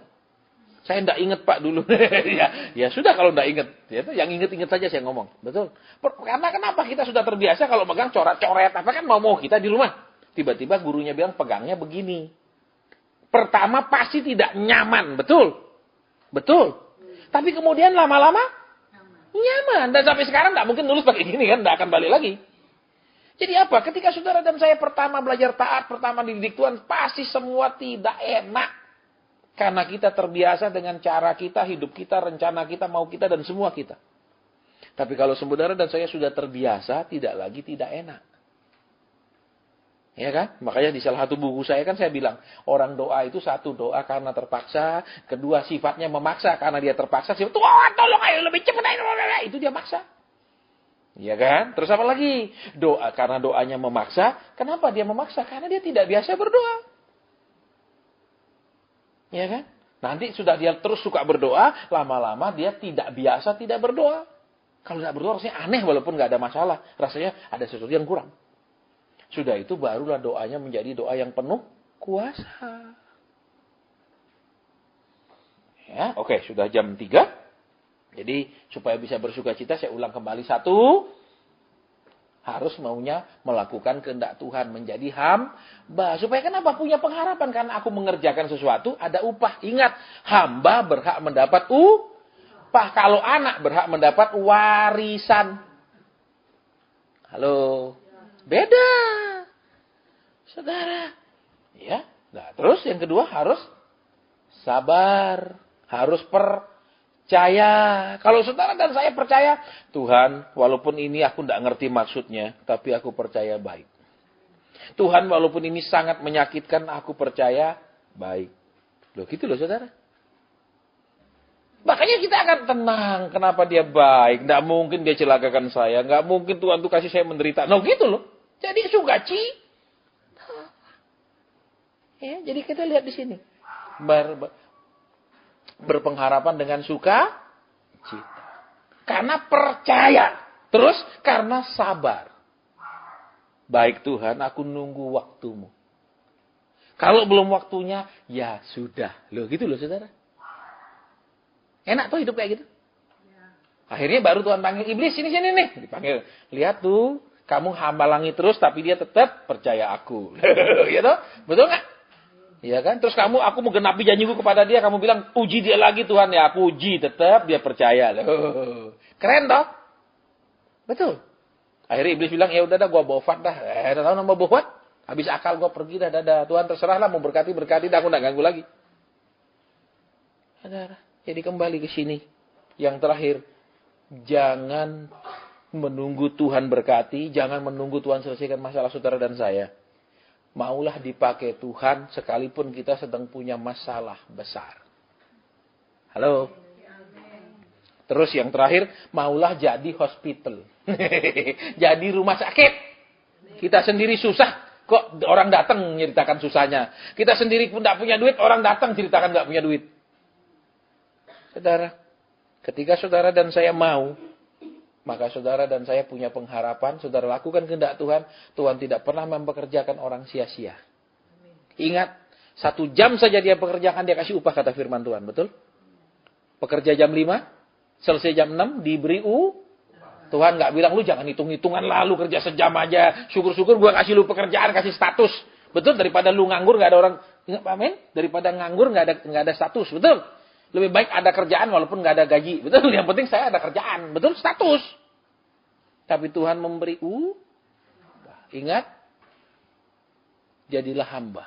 Speaker 1: Saya enggak ingat Pak dulu. ya sudah kalau enggak ingat. Ya, yang ingat-ingat saja saya ngomong. Betul. Karena kenapa kita sudah terbiasa kalau pegang coret-coret. Apa kan mau kita di rumah. Tiba-tiba gurunya bilang pegangnya begini. Pertama pasti tidak nyaman. Betul. Betul. Tapi kemudian lama-lama nyaman. Dan sampai sekarang enggak mungkin lulus pakai gini kan. Enggak akan balik lagi. Jadi apa? Ketika saudara dan saya pertama belajar taat, pertama dididik Tuhan. Pasti semua tidak enak. Karena kita terbiasa dengan cara kita, hidup kita, rencana kita, mau kita, dan semua kita. Tapi kalau saudara dan saya sudah terbiasa, tidak enak. Ya kan? Makanya di salah satu buku saya kan saya bilang, orang doa itu satu doa karena terpaksa, kedua sifatnya memaksa karena dia terpaksa, sifat, Tuhan tolong ayo lebih cepat, itu dia maksa. Ya kan? Terus apa lagi? Doa karena doanya memaksa, kenapa dia memaksa? Karena dia tidak biasa berdoa. Ya kan? Nanti sudah dia terus suka berdoa, lama-lama dia tidak biasa tidak berdoa. Kalau tidak berdoa rasanya aneh walaupun nggak ada masalah. Rasanya ada sesuatu yang kurang. Sudah itu barulah doanya menjadi doa yang penuh kuasa. Ya, oke, sudah jam 3. Jadi supaya bisa bersukacita saya ulang kembali 1. Harus maunya melakukan kehendak Tuhan, menjadi hamba. Supaya kenapa? Punya pengharapan. Karena aku mengerjakan sesuatu, ada upah. Ingat, hamba berhak mendapat upah. Kalau anak berhak mendapat warisan. Halo? Beda. Saudara. Ya. Nah, terus yang kedua harus sabar. Harus percaya. Kalau saudara dan saya percaya, Tuhan, walaupun ini aku tidak ngerti maksudnya, tapi aku percaya baik. Tuhan, walaupun ini sangat menyakitkan, aku percaya baik. Loh gitu loh saudara. Makanya kita akan tenang. Kenapa dia baik? Tidak mungkin dia celakakan saya. Nggak mungkin Tuhan tuh kasih saya menderita. Nah gitu loh. Jadi sukacita. Ya, jadi kita lihat di sini. Berpengharapan dengan suka cita. Karena percaya. Terus karena sabar. Baik Tuhan, aku nunggu waktumu. Kalau belum waktunya, ya sudah. Loh gitu loh saudara. Enak tuh hidup kayak gitu. Akhirnya baru Tuhan panggil iblis, sini nih. Dipanggil. Lihat tuh, kamu hambalangi terus tapi dia tetap percaya aku. Ya toh? Betul nggak? Iya kan? Terus aku mau genapi janjiku kepada dia, kamu bilang, uji dia lagi Tuhan. Ya aku uji, tetap dia percaya. Loh. Keren toh? Betul. Akhirnya iblis bilang, ya udah dah gua bofat dah. Tahu nama bofat? Habis akal gua pergi dah. Tuhan terserahlah mau berkati dah, aku enggak ganggu lagi. Saudara, jadi kembali ke sini. Yang terakhir, jangan menunggu Tuhan berkati, jangan menunggu Tuhan selesaikan masalah saudara dan saya. Maulah dipakai Tuhan sekalipun kita sedang punya masalah besar. Halo? Terus yang terakhir, maulah jadi hospital. Jadi rumah sakit. Kita sendiri susah, kok orang datang menceritakan susahnya. Kita sendiri pun tidak punya duit, orang datang ceritakan nggak punya duit. Saudara, ketika saudara dan saya mau, maka saudara dan saya punya pengharapan, saudara lakukan kehendak Tuhan, Tuhan tidak pernah mempekerjakan orang sia-sia. Ingat, 1 jam saja dia pekerjakan, dia kasih upah, kata firman Tuhan, betul? Pekerja jam 5, selesai jam 6, diberi Tuhan nggak bilang, lu jangan hitung-hitungan lah, lu kerja sejam aja, syukur-syukur gua kasih lu pekerjaan, kasih status. Betul, daripada lu nganggur nggak ada orang, amin? Daripada nganggur nggak ada status, betul? Lebih baik ada kerjaan walaupun nggak ada gaji. Betul, yang penting saya ada kerjaan. Betul, status. Tapi Tuhan memberi ingat, jadilah hamba.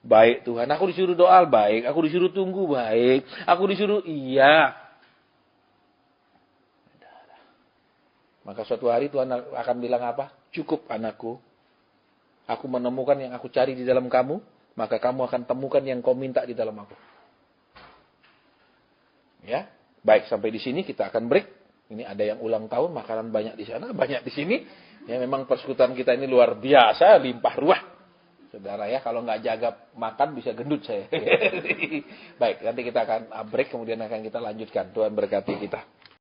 Speaker 1: Baik Tuhan, aku disuruh doa, baik. Aku disuruh tunggu, baik. Aku disuruh, iya. Maka suatu hari Tuhan akan bilang apa? Cukup anakku. Aku menemukan yang aku cari di dalam kamu, maka kamu akan temukan yang kau minta di dalam aku. Ya, baik, sampai di sini kita akan break. Ini ada yang ulang tahun, makanan banyak di sana, banyak di sini. Ya, memang persekutuan kita ini luar biasa, limpah ruah. Saudara ya, kalau nggak jaga makan bisa gendut saya. Baik, nanti kita akan break, kemudian akan kita lanjutkan. Tuhan berkati kita.